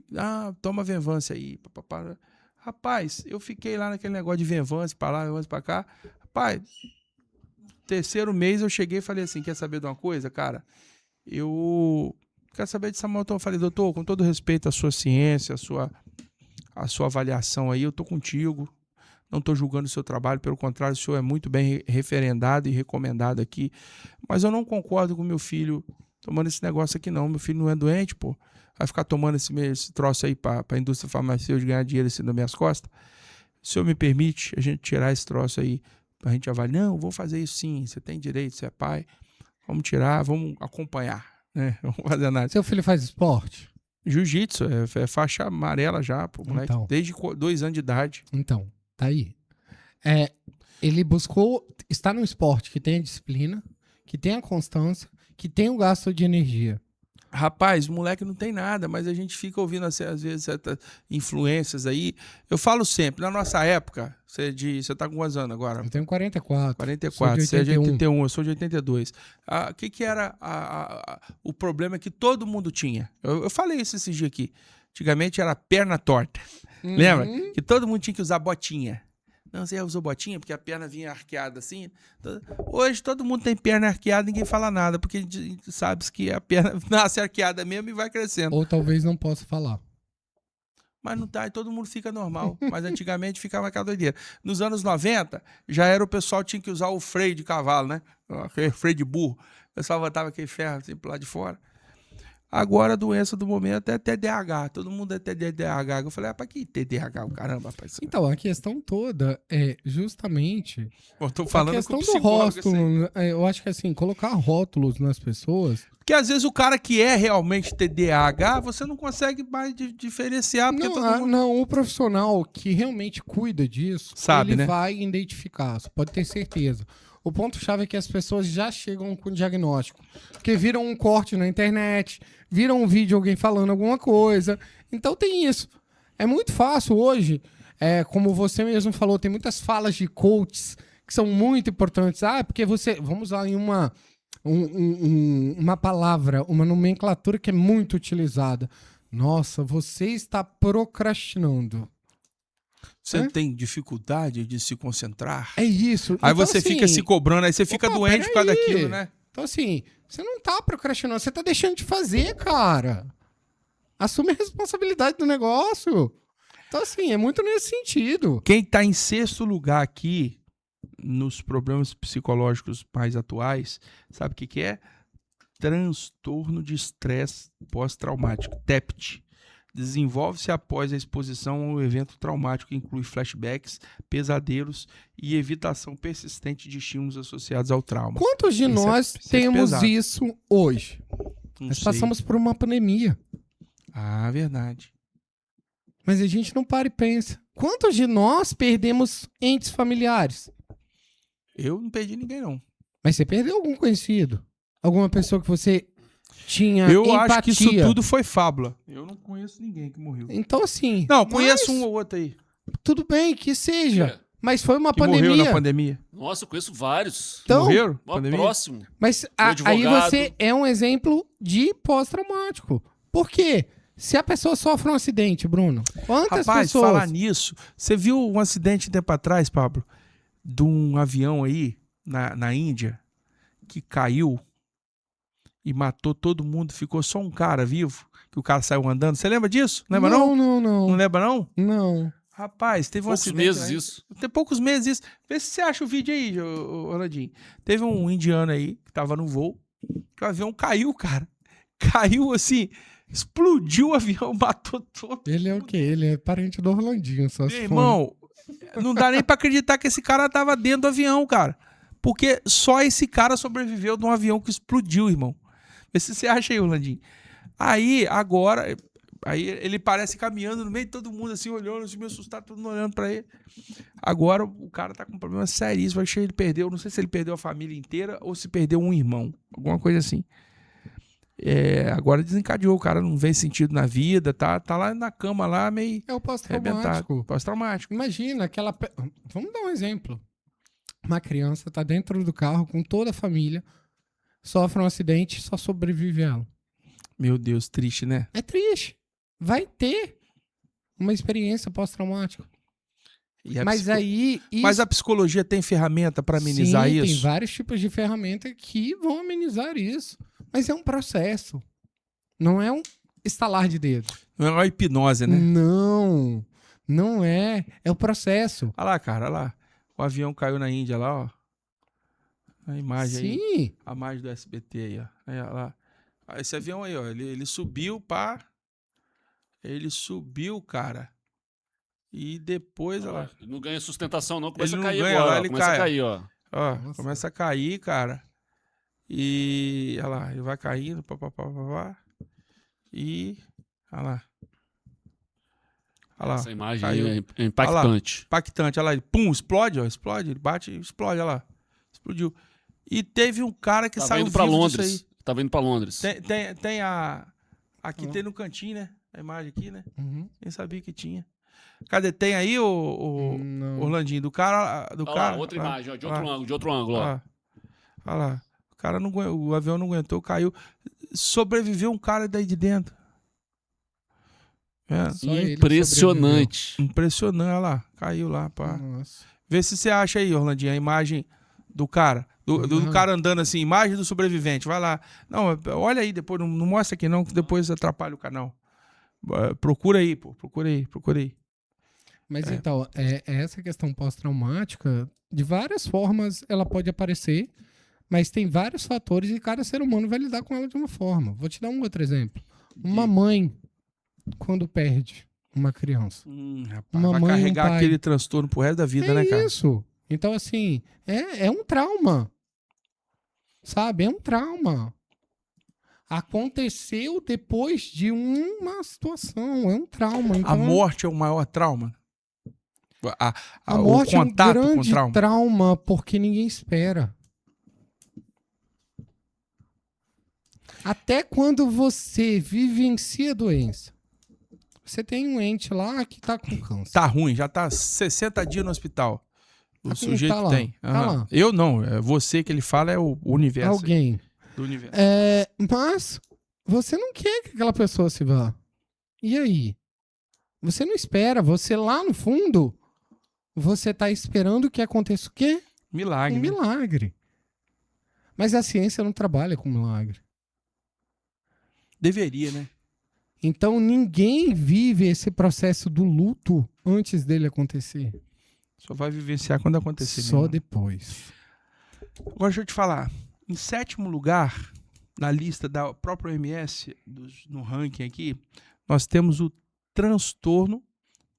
toma Vevance aí. Papapá. Rapaz, eu fiquei lá naquele negócio de Vevance pra lá, Vevance pra cá. Rapaz, terceiro mês eu cheguei e falei assim, quer saber de uma coisa, cara? Eu quero saber de Samuel. Eu falei, doutor, com todo respeito à sua ciência, à sua avaliação aí, eu tô contigo. Não estou julgando o seu trabalho, pelo contrário, o senhor é muito bem referendado e recomendado aqui. Mas eu não concordo com meu filho tomando esse negócio aqui, não. Meu filho não é doente, pô. Vai ficar tomando esse troço aí para a indústria farmacêutica ganhar dinheiro assim nas minhas costas. O senhor me permite a gente tirar esse troço aí para a gente avaliar? Não, vou fazer isso sim. Você tem direito, você é pai. Vamos tirar, vamos acompanhar, né? Vamos fazer nada. Seu filho faz esporte? Jiu-jitsu, é faixa amarela já, pô, moleque. Então. Desde 2 anos de idade. Então, tá aí. Ele buscou estar num esporte que tem a disciplina, que tem a constância, que tem o gasto de energia. Rapaz, o moleque não tem nada, mas a gente fica ouvindo às vezes certas influências aí. Eu falo sempre, na nossa época, você tá com quantos anos agora? Eu tenho 44. 44, sou de você é de 81. 81, eu sou de 82. O que era o problema que todo mundo tinha? Eu falei isso esses dias aqui. Antigamente era perna torta. Lembra? Que todo mundo tinha que usar botinha. Não, você usou botinha porque a perna vinha arqueada assim. Hoje todo mundo tem perna arqueada, ninguém fala nada, porque a gente sabe que a perna nasce arqueada mesmo e vai crescendo. Ou talvez não possa falar. Mas não tá, e todo mundo fica normal. Mas antigamente ficava aquela doideira. Nos anos 90, já era o pessoal tinha que usar o freio de cavalo, né? Aquele freio de burro. O pessoal botava aquele ferro assim pro lado de fora. Agora a doença do momento é TDAH. Todo mundo é TDAH. Eu falei, pra que TDAH? Caramba, rapaz. Então, a questão toda é justamente Eu tô falando a questão com o do psicólogo, rótulo. assim. Eu acho que assim, colocar rótulos nas pessoas... Porque às vezes o cara que é realmente TDAH, você não consegue mais diferenciar. Porque todo mundo... Não, o profissional que realmente cuida disso, Sabe, ele né? vai identificar, você pode ter certeza. O ponto-chave é que as pessoas já chegam com diagnóstico. Porque viram um corte na internet, viram um vídeo de alguém falando alguma coisa. Então tem isso. É muito fácil hoje, como você mesmo falou, tem muitas falas de coaches que são muito importantes. Porque você... Vamos lá em uma palavra, uma nomenclatura que é muito utilizada. Nossa, você está procrastinando. Você tem dificuldade de se concentrar. É isso. Aí Então, você assim, fica se cobrando, aí você fica doente por causa daquilo, né? Então, assim, você não tá procrastinando, você tá deixando de fazer, cara. Assume a responsabilidade do negócio. Então, assim, é muito nesse sentido. Quem tá em sexto lugar aqui, nos problemas psicológicos mais atuais, sabe o que é? Transtorno de estresse pós-traumático, TEPT. Desenvolve-se após a exposição a um evento traumático que inclui flashbacks, pesadelos e evitação persistente de estímulos associados ao trauma. Quantos de nós temos pesado. isso hoje? Não Nós sei. passamos por uma pandemia. Verdade. Mas a gente não para e pensa. Quantos de nós perdemos entes familiares? Eu não perdi ninguém, não. Mas você perdeu algum conhecido? Alguma pessoa que você tinha Eu empatia? acho que isso tudo foi fábula. Eu não conheço ninguém que morreu. Então, assim... Não, conheço um ou outro aí. Tudo bem, que seja. Mas foi uma Que morreu pandemia. na pandemia. Nossa, eu conheço vários. Então, Morreram? Ó, Pandemia? próximo. mas advogado. aí você é um exemplo de pós-traumático. Por quê? Se a pessoa sofre um acidente, Bruno, quantas Rapaz, pessoas... falar nisso, você viu um acidente um tempo atrás, Pablo, de um avião aí na Índia que caiu e matou todo mundo, ficou só um cara vivo, que o cara saiu andando. Você lembra disso? Lembra não? Não lembra não? Não. Rapaz, teve um Poucos acidente. meses aí. isso. Tem poucos meses isso. Vê se você acha o vídeo aí, Ronaldinho. Teve um indiano aí que tava no voo, que o avião caiu, cara. Caiu assim, explodiu o avião, matou todo. Ele é o quê? Ele é parente do Orlandinho, só Meu se for. irmão, não dá nem pra acreditar que esse cara tava dentro do avião, cara. Porque só esse cara sobreviveu de um avião que explodiu, irmão. Vê se você acha aí, Orlandinho. Aí, agora... Aí ele parece caminhando no meio de todo mundo, assim, olhando, assim, meio assustado, todo mundo olhando pra ele. Agora o cara tá com um problema seríssimo. Achei que ele perdeu, não sei se ele perdeu a família inteira ou se perdeu um irmão. Alguma coisa assim. Agora desencadeou, o cara não vê sentido na vida, tá lá na cama, lá meio É o arrebentado. pós-traumático. Pós-traumático. Imagina aquela... Vamos dar um exemplo. Uma criança tá dentro do carro com toda a família, sofre um acidente e só sobrevive ela. Meu Deus, triste, né? É triste. Vai ter uma experiência pós-traumática. Mas aí... Mas a psicologia tem ferramenta para amenizar Sim, isso? tem vários tipos de ferramenta que vão amenizar isso. Mas é um processo. Não é um estalar de dedo. Não é uma hipnose, né? Não é. É o processo. Olha lá, cara, olha lá. O avião caiu na Índia lá, ó. A imagem aí. Sim. A imagem do SBT aí, ó. Aí, ó lá. Esse avião aí, ó. Ele subiu, pá. Ele subiu, cara. E depois, olha lá. Não ganha sustentação, não. Começa Ele a não cair ganha, agora. lá Ó. ele Começa cai. a cair, ó. Ó, Nossa. começa a cair, cara. E... Olha lá, ele vai caindo, pá. E... Olha lá. Olha lá. Essa imagem caiu. aí é impactante. Impactante. Olha lá, ele, pum, explode, ó. Explode, ele bate e explode, olha lá. Explodiu. E teve um cara que Tava saiu indo pra vivo Londres. disso Tava indo pra Londres. aí. Tem a... Aqui tem no cantinho, né? A imagem aqui, né? Uhum. Nem sabia que tinha. Cadê? Tem aí o Não. Orlandinho, do cara... Olha cara lá, outra lá, imagem, ó, de lá, outro ângulo, ó. lá. Olha lá. O cara não o avião não aguentou, caiu. Sobreviveu um cara daí de dentro. É. Só ele Impressionante. Impressionante, olha lá. Caiu lá, pá. Nossa. Vê se você acha aí, Orlandinho, a imagem do cara. Do cara andando assim, imagem do sobrevivente. Vai lá. Não, olha aí depois, não mostra aqui não, que depois atrapalha o canal. Procura aí, pô. Procura aí. Mas então, essa questão pós-traumática, de várias formas ela pode aparecer, mas tem vários fatores e cada ser humano vai lidar com ela de uma forma. Vou te dar um outro exemplo. Uma mãe, quando perde uma criança. Rapaz, Uma vai mãe, carregar um pai. aquele transtorno pro resto da vida, né, cara? Isso. Então, assim, é um trauma. Sabe? É um trauma. Aconteceu depois de uma situação. É um trauma. Então, A morte é o maior trauma? a morte o contato é um com o grande trauma? trauma porque ninguém espera. Até quando você vivencia a doença. Você tem um ente lá que tá com câncer. Tá ruim, já tá 60 dias no hospital. O Tá sujeito lá, tem. tá Aham. lá. Eu não, é você que ele fala é o universo. Alguém. Do universo. Mas você não quer que aquela pessoa se vá. E aí? Você não espera. Você lá no fundo, você tá esperando que aconteça o quê? Milagre. Um né? milagre. Mas a ciência não trabalha com milagre. Deveria, né? Então ninguém vive esse processo do luto antes dele acontecer. Só vai vivenciar quando acontecer. Só mesmo. depois. Agora deixa eu te falar. Em 7º lugar, na lista da própria OMS, no ranking aqui, nós temos o transtorno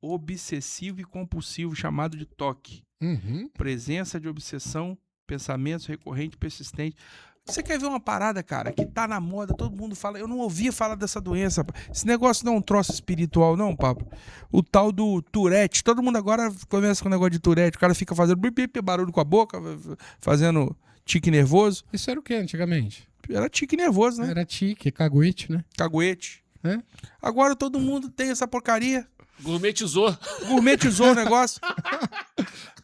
obsessivo e compulsivo chamado de TOC. Uhum. Presença de obsessão, pensamentos recorrentes, persistentes. Você quer ver uma parada, cara, que tá na moda, todo mundo fala. Eu não ouvia falar dessa doença. Esse negócio não é um troço espiritual, não, Pablo. O tal do Tourette. Todo mundo agora começa com o negócio de Tourette. O cara fica fazendo barulho com a boca, fazendo tique nervoso. Isso era o que antigamente? Era tique nervoso, né? Era tique, caguete, né? Caguete. É? Agora todo mundo tem essa porcaria. Gourmetizou. Gourmetizou o negócio.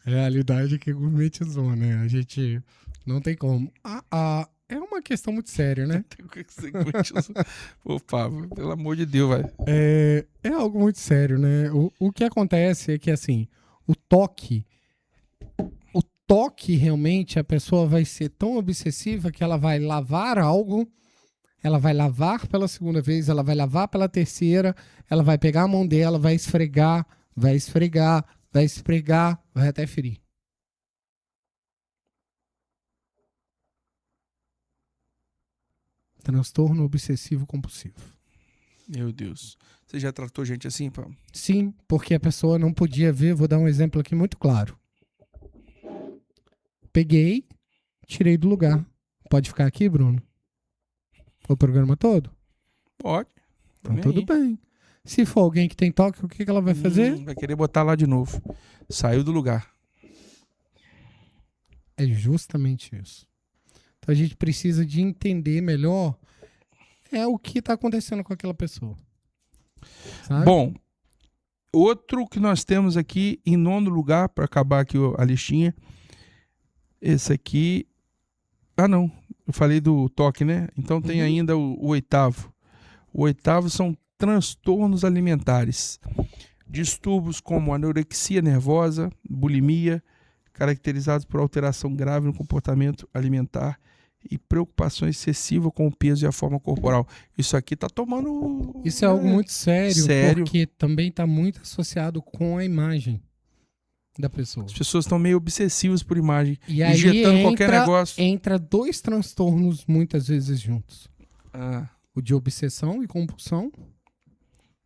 Realidade que gourmetizou, né? A gente não tem como. É uma questão muito séria, né? Pô, Pablo, pelo amor de Deus, velho. É algo muito sério, né? O que acontece é que, assim, o toque realmente, a pessoa vai ser tão obsessiva que ela vai lavar algo, ela vai lavar pela segunda vez, ela vai lavar pela terceira, ela vai pegar a mão dela, vai esfregar, vai até ferir. Transtorno obsessivo compulsivo. Meu Deus. Você já tratou gente assim, Pablo? Sim, porque a pessoa não podia ver. Vou dar um exemplo aqui muito claro. Peguei, tirei do lugar. Pode ficar aqui, Bruno? O programa todo? Pode. Então tudo bem. Se for alguém que tem toque, o que ela vai fazer? Vai querer botar lá de novo. Saiu do lugar. É justamente isso. Então a gente precisa de entender melhor o que está acontecendo com aquela pessoa. Sabe? Bom, outro que nós temos aqui em 9º lugar, para acabar aqui a listinha. Esse aqui... Ah, não. Eu falei do toque, né? Então tem ainda o 8º. O 8º são transtornos alimentares. Distúrbios como anorexia nervosa, bulimia, caracterizados por alteração grave no comportamento alimentar e preocupação excessiva com o peso e a forma corporal. Isso aqui tá tomando... Isso é algo muito sério, Sério. porque também está muito associado com a imagem da pessoa. As pessoas estão meio obsessivas por imagem, E aí injetando qualquer negócio. entra 2 transtornos muitas vezes juntos. Ah, O de obsessão e compulsão,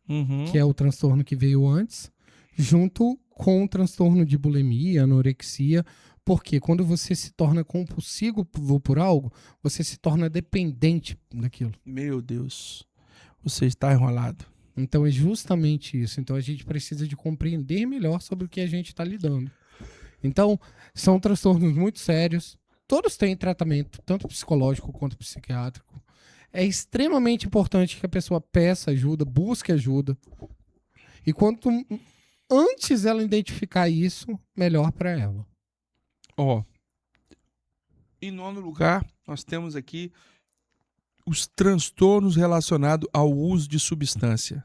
uhum. que é o transtorno que veio antes, junto com o transtorno de bulimia, anorexia, porque quando você se torna compulsivo por algo, você se torna dependente daquilo. Meu Deus, você está enrolado. Então é justamente isso. Então a gente precisa de compreender melhor sobre o que a gente está lidando. Então, são transtornos muito sérios. Todos têm tratamento, tanto psicológico quanto psiquiátrico. É extremamente importante que a pessoa peça ajuda, busque ajuda. E quanto antes ela identificar isso, melhor para ela. Ó, em nono lugar, nós temos aqui os transtornos relacionados ao uso de substância.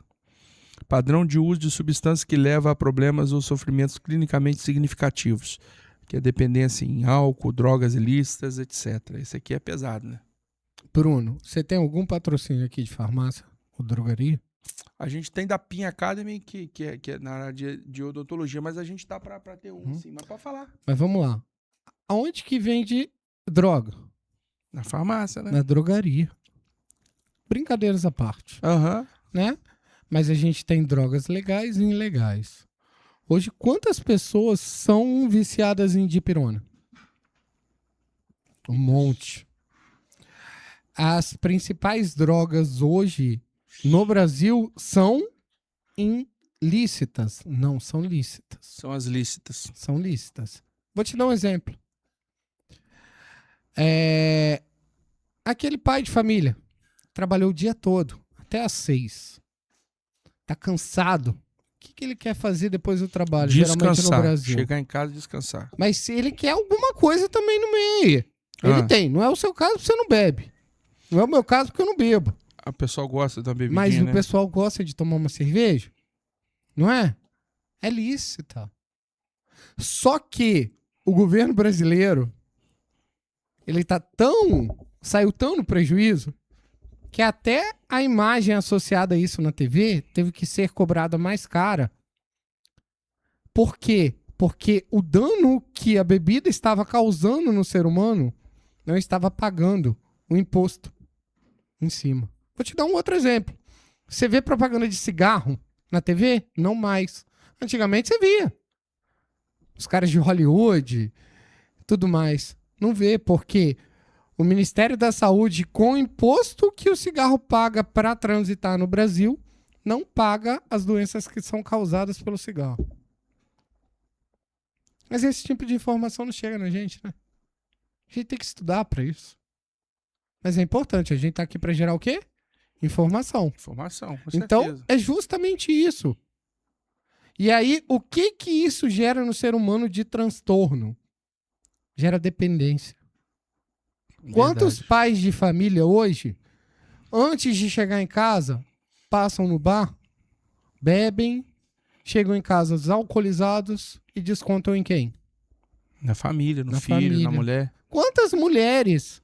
Padrão de uso de substância que leva a problemas ou sofrimentos clinicamente significativos, que é dependência em álcool, drogas ilícitas, etc. Esse aqui é pesado, né? Bruno, você tem algum patrocínio aqui de farmácia ou drogaria? A gente tem da Pin Academy, que é na área de odontologia, mas a gente tá pra ter um, sim. Mas pode falar. Mas vamos lá. Aonde que vende droga? Na farmácia, né? Na drogaria. Brincadeiras à parte, Aham. né? Mas a gente tem drogas legais e ilegais. Hoje, quantas pessoas são viciadas em dipirona? Um monte. As principais drogas hoje no Brasil são ilícitas. Não são lícitas. São as lícitas. São lícitas. Vou te dar um exemplo. Aquele pai de família trabalhou o dia todo, até às 6. Tá cansado. O que ele quer fazer depois do trabalho? Geralmente no Descansar. Brasil. Chegar em casa e descansar. Mas se ele quer alguma coisa também no meio. Ele tem. Não é o seu caso porque você não bebe. Não é o meu caso porque eu não bebo. A pessoa gosta da bebidinha, Mas né? o pessoal gosta de tomar uma cerveja. Não é? É lícita. Só que o governo brasileiro ele saiu tão no prejuízo que até a imagem associada a isso na TV teve que ser cobrada mais cara. Por quê? Porque o dano que a bebida estava causando no ser humano não estava pagando o imposto em cima. Vou te dar um outro exemplo. Você vê propaganda de cigarro na TV? Não mais. Antigamente você via. Os caras de Hollywood, tudo mais. Não vê, porque o Ministério da Saúde, com o imposto que o cigarro paga para transitar no Brasil, não paga as doenças que são causadas pelo cigarro. Mas esse tipo de informação não chega na gente, né? A gente tem que estudar para isso. Mas é importante, a gente tá aqui para gerar o quê? Informação. Informação, com Então, certeza. é justamente isso. E aí, o que isso gera no ser humano de transtorno? Gera dependência. Quantos Verdade. pais de família hoje, antes de chegar em casa, passam no bar, bebem, chegam em casa alcoolizados e descontam em quem? Na família, no Na filho, família. na mulher. Quantas mulheres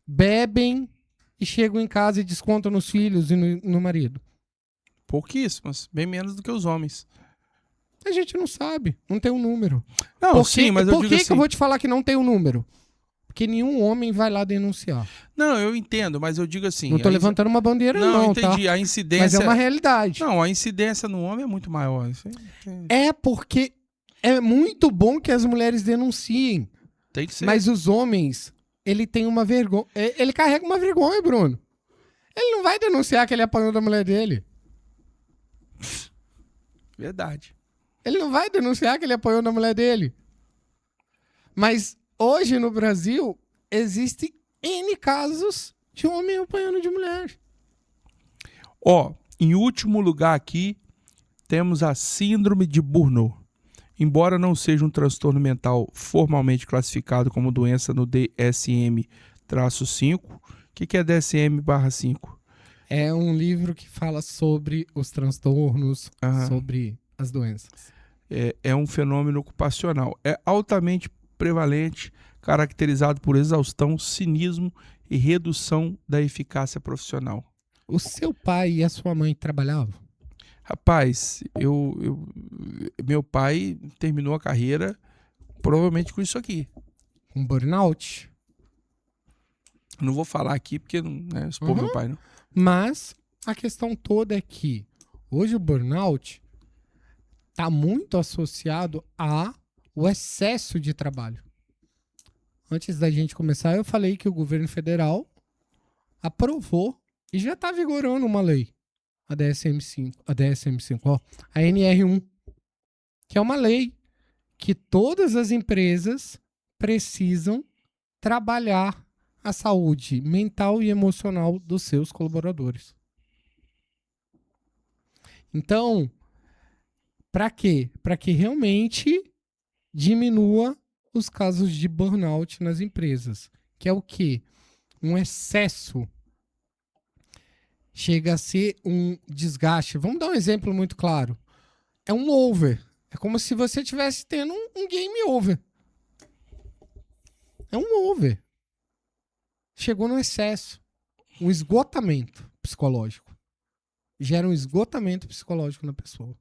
bebem e chegam em casa e descontam nos filhos e no marido? Pouquíssimas. Bem menos do que os homens. A gente não sabe, não tem um número. Não, sim, mas eu por digo que assim... eu vou te falar que não tem um número? Porque nenhum homem vai lá denunciar. Não, eu entendo, mas eu digo assim... Não tô a levantando uma bandeira não, entendi. tá? A incidência... Mas é uma realidade. Não, a incidência no homem é muito maior. Isso aí É porque é muito bom que as mulheres denunciem. tem que ser. Mas os homens, ele tem uma vergonha. Ele carrega uma vergonha, Bruno. Ele não vai denunciar que ele apanhou da mulher dele. Verdade. Ele não vai denunciar que ele apanhou da mulher dele. Mas hoje no Brasil, existem N casos de homem apanhando de mulher. Ó, em último lugar aqui, temos a síndrome de Burnout. Embora não seja um transtorno mental formalmente classificado como doença no DSM-5, o que é DSM-5? É um livro que fala sobre os transtornos, Aham. sobre as doenças. É um fenômeno ocupacional. É altamente prevalente, caracterizado por exaustão, cinismo e redução da eficácia profissional. O seu pai e a sua mãe trabalhavam? Rapaz, meu pai terminou a carreira provavelmente com isso aqui. Com burnout? Não vou falar aqui porque não é expor meu pai, não. Mas a questão toda é que hoje o burnout está muito associado ao excesso de trabalho. Antes da gente começar, eu falei que o governo federal aprovou e já está vigorando uma lei, a DSM-5, ó, a NR1, que é uma lei que todas as empresas precisam trabalhar a saúde mental e emocional dos seus colaboradores. Então, para quê? Para que realmente diminua os casos de burnout nas empresas, que é o quê? Um excesso. Chega a ser um desgaste. Vamos dar um exemplo muito claro. É um over. É como se você estivesse tendo um game over. É um over. Chegou no excesso. Um esgotamento psicológico. Gera um esgotamento psicológico na pessoa.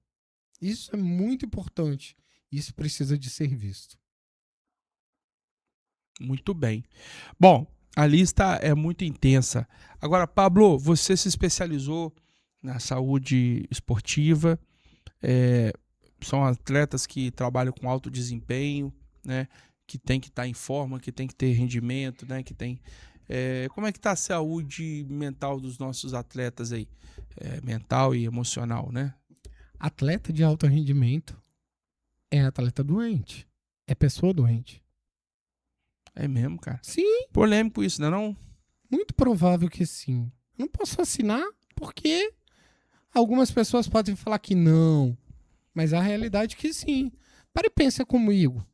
Isso é muito importante. Isso precisa de ser visto. Muito bem. Bom, a lista é muito intensa. Agora, Pablo, você se especializou na saúde esportiva. São atletas que trabalham com alto desempenho, né? Que tem que estar em forma, que tem que ter rendimento, né? Que tem. Como é que está a saúde mental dos nossos atletas aí? Mental e emocional, né? Atleta de alto rendimento é atleta doente. É pessoa doente. É mesmo, cara. Sim, Polêmico isso, né não? muito provável que sim. Eu não posso assinar porque algumas pessoas podem falar que não. Mas a realidade é que sim. Para e pensa comigo.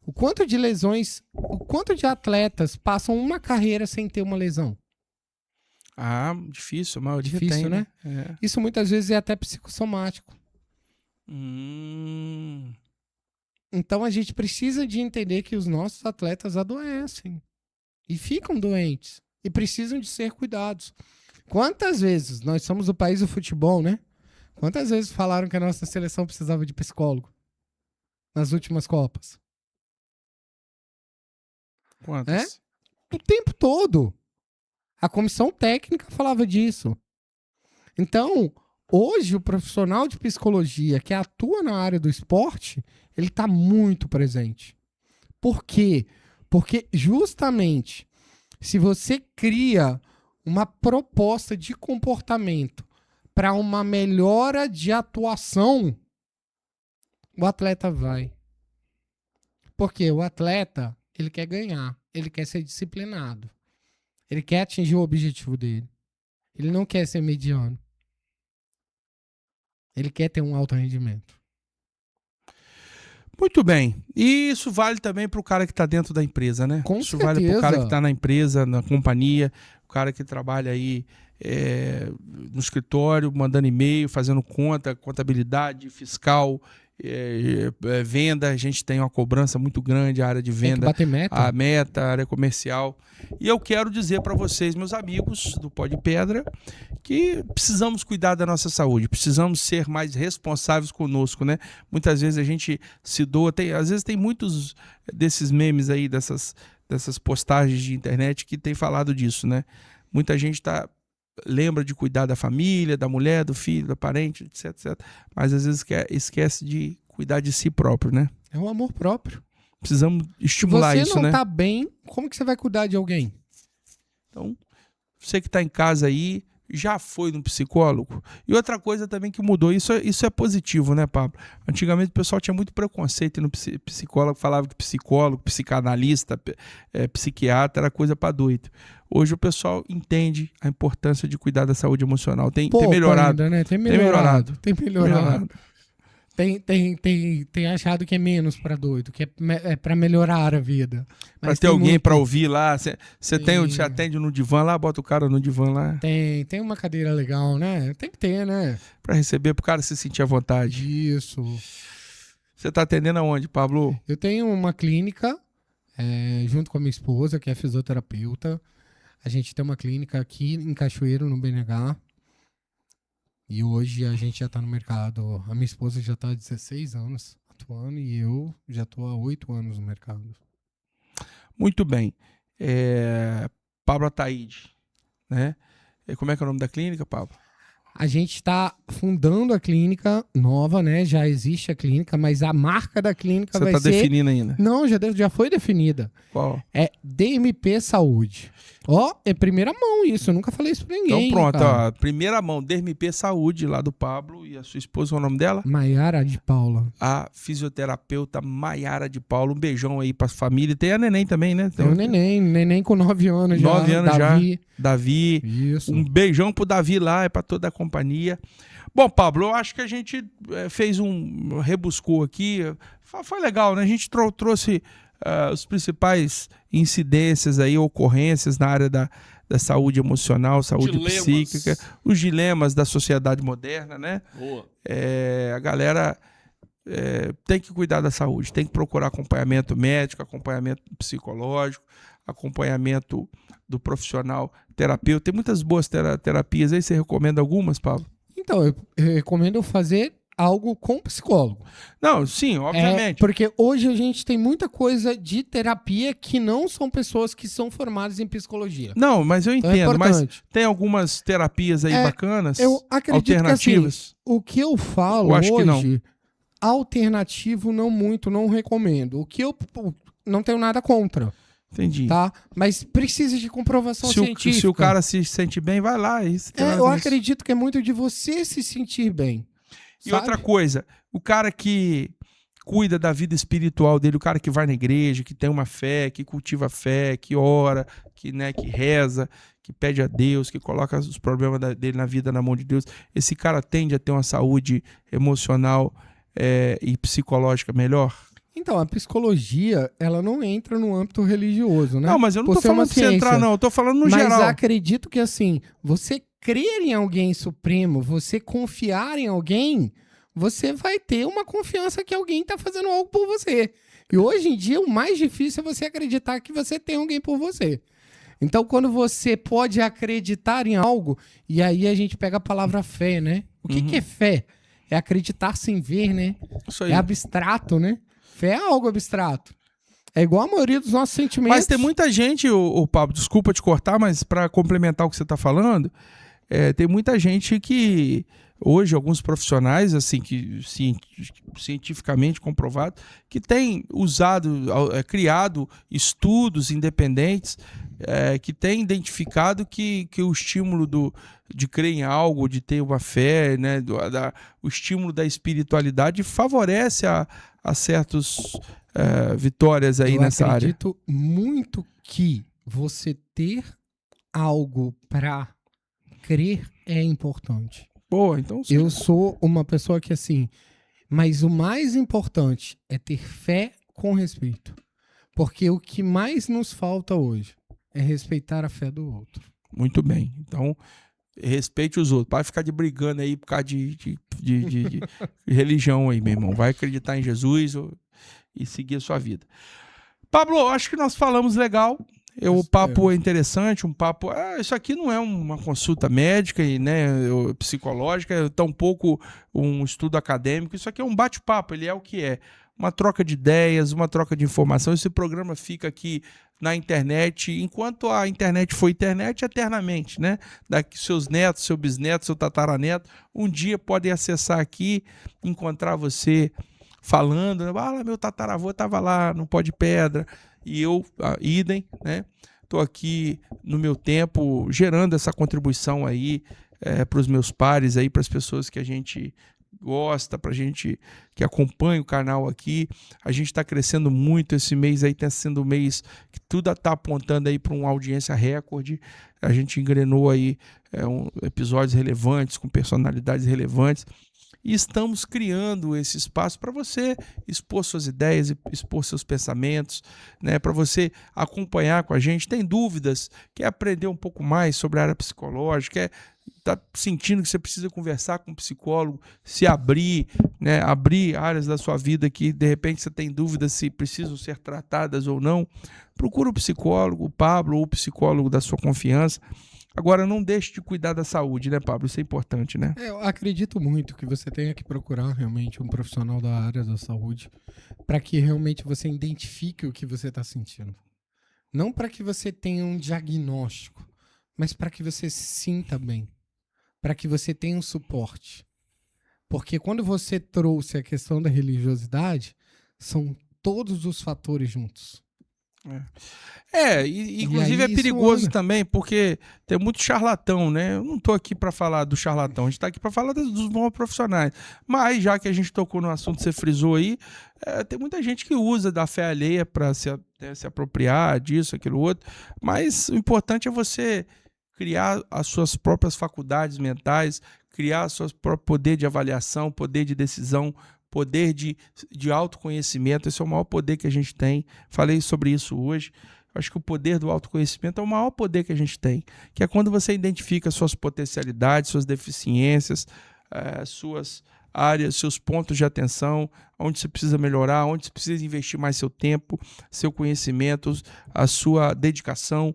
O quanto de lesões, o quanto de atletas passam uma carreira sem ter uma lesão? Ah, difícil, a maioria Difícil, tem, né? É. Isso muitas vezes é até psicossomático. Então a gente precisa de entender que os nossos atletas adoecem e ficam doentes e precisam de ser cuidados. Quantas vezes nós somos o país do futebol, né? Quantas vezes falaram que a nossa seleção precisava de psicólogo nas últimas Copas? Quantas? O tempo todo. A comissão técnica falava disso. Então, hoje o profissional de psicologia que atua na área do esporte, ele está muito presente. Por quê? Porque justamente se você cria uma proposta de comportamento para uma melhora de atuação, o atleta vai. Porque o atleta, ele quer ganhar, ele quer ser disciplinado, ele quer atingir o objetivo dele. Ele não quer ser mediano. Ele quer ter um alto rendimento. Muito bem. E isso vale também para o cara que está dentro da empresa, né? Com isso vale para o cara certeza. que está na empresa, na companhia, o cara que trabalha aí no escritório, mandando e-mail, fazendo conta, contabilidade, fiscal, venda. A gente tem uma cobrança muito grande, a área de Tem que venda, bater meta. a meta, a área comercial. E eu quero dizer para vocês, meus amigos do Pó de Pedra, que precisamos cuidar da nossa saúde, precisamos ser mais responsáveis conosco, né? Muitas vezes a gente se doa, às vezes tem muitos desses memes aí, dessas postagens de internet que tem falado disso, né? Muita gente lembra de cuidar da família, da mulher, do filho, da parente, etc, etc. Mas às vezes esquece de cuidar de si próprio, né? É um amor próprio. Precisamos estimular Se isso, você não né? tá bem, como que você vai cuidar de alguém? Então, você que está em casa aí, já foi no psicólogo? E outra coisa também que mudou, isso é positivo, né, Pablo? Antigamente o pessoal tinha muito preconceito no psicólogo, falava que psicólogo, psicanalista, psiquiatra era coisa para doido. Hoje o pessoal entende a importância de cuidar da saúde emocional. Tem melhorado. Ainda, né? Tem melhorado. melhorado. tem achado que é menos pra doido, que é pra melhorar a vida. Pra Mas ter alguém muito- pra ouvir lá. Você atende no divã lá, bota o cara no divã lá. Tem uma cadeira legal, né? Tem que ter, né? Pra receber, pro cara se sentir à vontade. Isso. Você tá atendendo aonde, Pablo? Eu tenho uma clínica, junto com a minha esposa, que é fisioterapeuta. A gente tem uma clínica aqui em Cachoeiro, no BNH. E hoje a gente já tá no mercado. A minha esposa já tá há 16 anos atuando e eu já tô há 8 anos no mercado. Muito bem. Pablo Ataíde, né? Como é que é o nome da clínica, Pablo? A gente está fundando a clínica nova, né? Já existe a clínica, mas a marca da clínica Você vai tá ser... definindo ainda. Não, já foi definida. Qual? É DMP Saúde. Ó, é primeira mão isso, eu nunca falei isso pra ninguém. Então pronto, cara. ó, primeira mão, DMP Saúde, lá do Pablo e a sua esposa, qual é o nome dela? Maiara de Paula. A fisioterapeuta Maiara de Paulo. Um beijão aí pra família. Tem a neném também, né? Tem o neném com 9 anos já. 9 anos Davi. já. Davi. Isso. Um beijão pro Davi lá, é pra toda a companhia. Bom, Pablo, eu acho que a gente fez rebuscou aqui. Foi legal, né? A gente trouxe os principais incidências aí, ocorrências na área da saúde emocional, saúde psíquica, os dilemas da sociedade moderna, né? Boa. A galera tem que cuidar da saúde, tem que procurar acompanhamento médico, acompanhamento psicológico, acompanhamento do profissional terapeuta. Tem muitas boas terapias aí, você recomenda algumas, Pablo? Então, eu recomendo fazer algo com psicólogo. Não, sim, obviamente. Porque hoje a gente tem muita coisa de terapia que não são pessoas que são formadas em psicologia. Não, mas eu Então é entendo, mas importante. tem algumas terapias aí bacanas, Eu acredito alternativas. que assim, o que eu falo Eu acho que não. hoje, alternativo não muito, não recomendo. O que eu não tenho nada contra, Entendi. tá? Mas precisa de comprovação científica. Se o cara se sente bem, vai lá. Eu acredito que é muito de você se sentir bem. E sabe? outra coisa, o cara que cuida da vida espiritual dele, o cara que vai na igreja, que tem uma fé, que cultiva a fé, que ora, que reza, que pede a Deus, que coloca os problemas dele na vida na mão de Deus, esse cara tende a ter uma saúde emocional e psicológica melhor? Então, a psicologia, ela não entra no âmbito religioso, né? Não, mas eu não Por tô ser uma falando pra você entrar, ciência. não. Eu tô falando no Mas geral. acredito que, assim, você crer em alguém supremo, você confiar em alguém, você vai ter uma confiança que alguém tá fazendo algo por você. E hoje em dia, o mais difícil é você acreditar que você tem alguém por você. Então, quando você pode acreditar em algo, e aí a gente pega a palavra fé, né? O que é fé? É acreditar sem ver, né? Isso aí. É abstrato, né? Fé é algo abstrato. É igual a maioria dos nossos sentimentos. Mas tem muita gente, o Pablo, desculpa te cortar, mas para complementar o que você está falando, tem muita gente que hoje, alguns profissionais, assim, que cientificamente comprovado, que têm criado estudos independentes, que têm identificado que o estímulo de crer em algo, de ter uma fé, né, o estímulo da espiritualidade favorece a certas vitórias aí nessa área. Eu acredito muito que você ter algo para crer é importante. Boa, então sim. Eu sou uma pessoa que, assim, mas o mais importante é ter fé com respeito. Porque o que mais nos falta hoje é respeitar a fé do outro. Muito bem. Então, respeite os outros. Para ficar brigando aí por causa de religião aí, meu irmão. Vai acreditar em Jesus e seguir a sua vida. Pablo, acho que nós falamos legal. O papo é interessante, um papo... isso aqui não é uma consulta médica e psicológica, tampouco um estudo acadêmico. Isso aqui é um bate-papo, ele é o que é. Uma troca de ideias, uma troca de informação. Esse programa fica aqui na internet, enquanto a internet for internet, eternamente, né? Daqui seus netos, seu bisneto, seu tataraneto, um dia podem acessar aqui, encontrar você falando, meu tataravô estava lá no Pó de Pedra, e eu, idem, né? Estou aqui no meu tempo gerando essa contribuição aí para os meus pares, aí para as pessoas que a gente gosta, para a gente que acompanha o canal aqui. A gente está crescendo muito esse mês aí, está sendo um mês que tudo está apontando aí para uma audiência recorde. A gente engrenou aí episódios relevantes, com personalidades relevantes. e estamos criando esse espaço para você expor suas ideias, expor seus pensamentos, né? Para você acompanhar com a gente. Tem dúvidas, quer aprender um pouco mais sobre a área psicológica, está sentindo que você precisa conversar com um psicólogo, se abrir, né? Abrir áreas da sua vida que de repente você tem dúvidas se precisam ser tratadas ou não, procura o psicólogo, o Pablo, ou o psicólogo da sua confiança. Agora, não deixe de cuidar da saúde, né, Pablo? Isso é importante, né? Eu acredito muito que você tenha que procurar realmente um profissional da área da saúde para que realmente você identifique o que você está sentindo. Não para que você tenha um diagnóstico, mas para que você se sinta bem, para que você tenha um suporte. Porque quando você trouxe a questão da religiosidade, são todos os fatores juntos. Inclusive é perigoso também, porque tem muito charlatão, né? Eu não tô aqui para falar do charlatão, a gente tá aqui para falar dos bons profissionais. Mas, já que a gente tocou no assunto, você frisou aí, tem muita gente que usa da fé alheia para se apropriar disso, aquilo outro. Mas o importante é você criar as suas próprias faculdades mentais, criar o seu próprio poder de avaliação, poder de decisão, poder de autoconhecimento. Esse é o maior poder que a gente tem. Falei sobre isso hoje. Acho que o poder do autoconhecimento é o maior poder que a gente tem, que é quando você identifica suas potencialidades, suas deficiências, suas áreas, seus pontos de atenção, onde você precisa melhorar, onde você precisa investir mais seu tempo, seu conhecimento, a sua dedicação.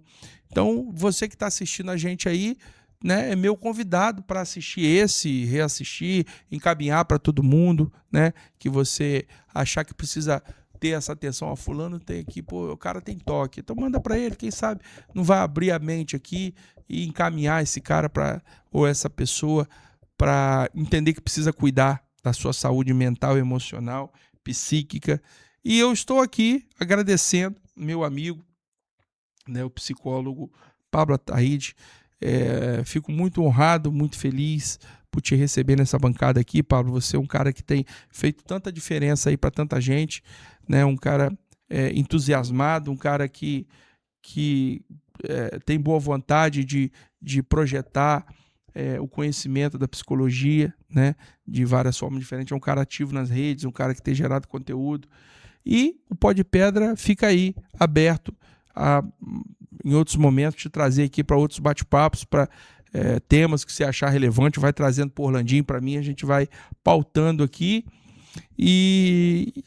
Então, você que está assistindo a gente aí, né, é meu convidado para assistir esse, reassistir, encaminhar para todo mundo, né, que você achar que precisa ter essa atenção. Fulano tem aqui, o cara tem toque, então manda para ele, quem sabe não vai abrir a mente aqui e encaminhar esse cara ou essa pessoa para entender que precisa cuidar da sua saúde mental, emocional, psíquica. E eu estou aqui agradecendo meu amigo, né, o psicólogo Pablo Ataide. Fico muito honrado, muito feliz por te receber nessa bancada aqui, Pablo. Você é um cara que tem feito tanta diferença aí para tanta gente, né? Um cara entusiasmado, um cara que tem boa vontade de projetar o conhecimento da psicologia, né? De várias formas diferentes. É um cara ativo nas redes, um cara que tem gerado conteúdo. E o Pó de Pedra fica aí aberto em outros momentos, te trazer aqui para outros bate-papos, para temas que você achar relevante, vai trazendo por Orlandinho para mim, a gente vai pautando aqui e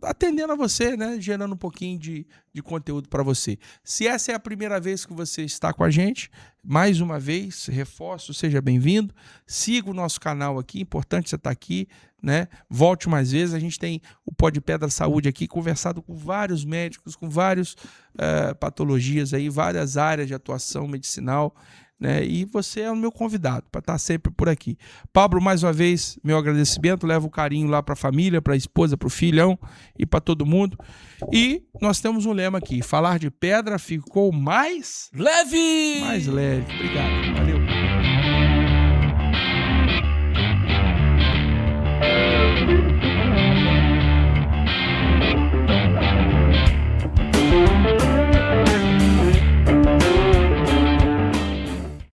atendendo a você, né? Gerando um pouquinho de conteúdo para você. Se essa é a primeira vez que você está com a gente, mais uma vez, reforço, seja bem-vindo. Siga o nosso canal aqui, importante você estar aqui, né? Volte mais vezes. A gente tem o Pó de Pedra Saúde aqui, conversado com vários médicos, com várias patologias aí, várias áreas de atuação medicinal, né? E você é o meu convidado para estar sempre por aqui. Pablo, mais uma vez, meu agradecimento. Leva o carinho lá para a família, para a esposa, para o filhão e para todo mundo. E nós temos um lema aqui: falar de pedra ficou mais leve! Mais leve. Obrigado. Valeu.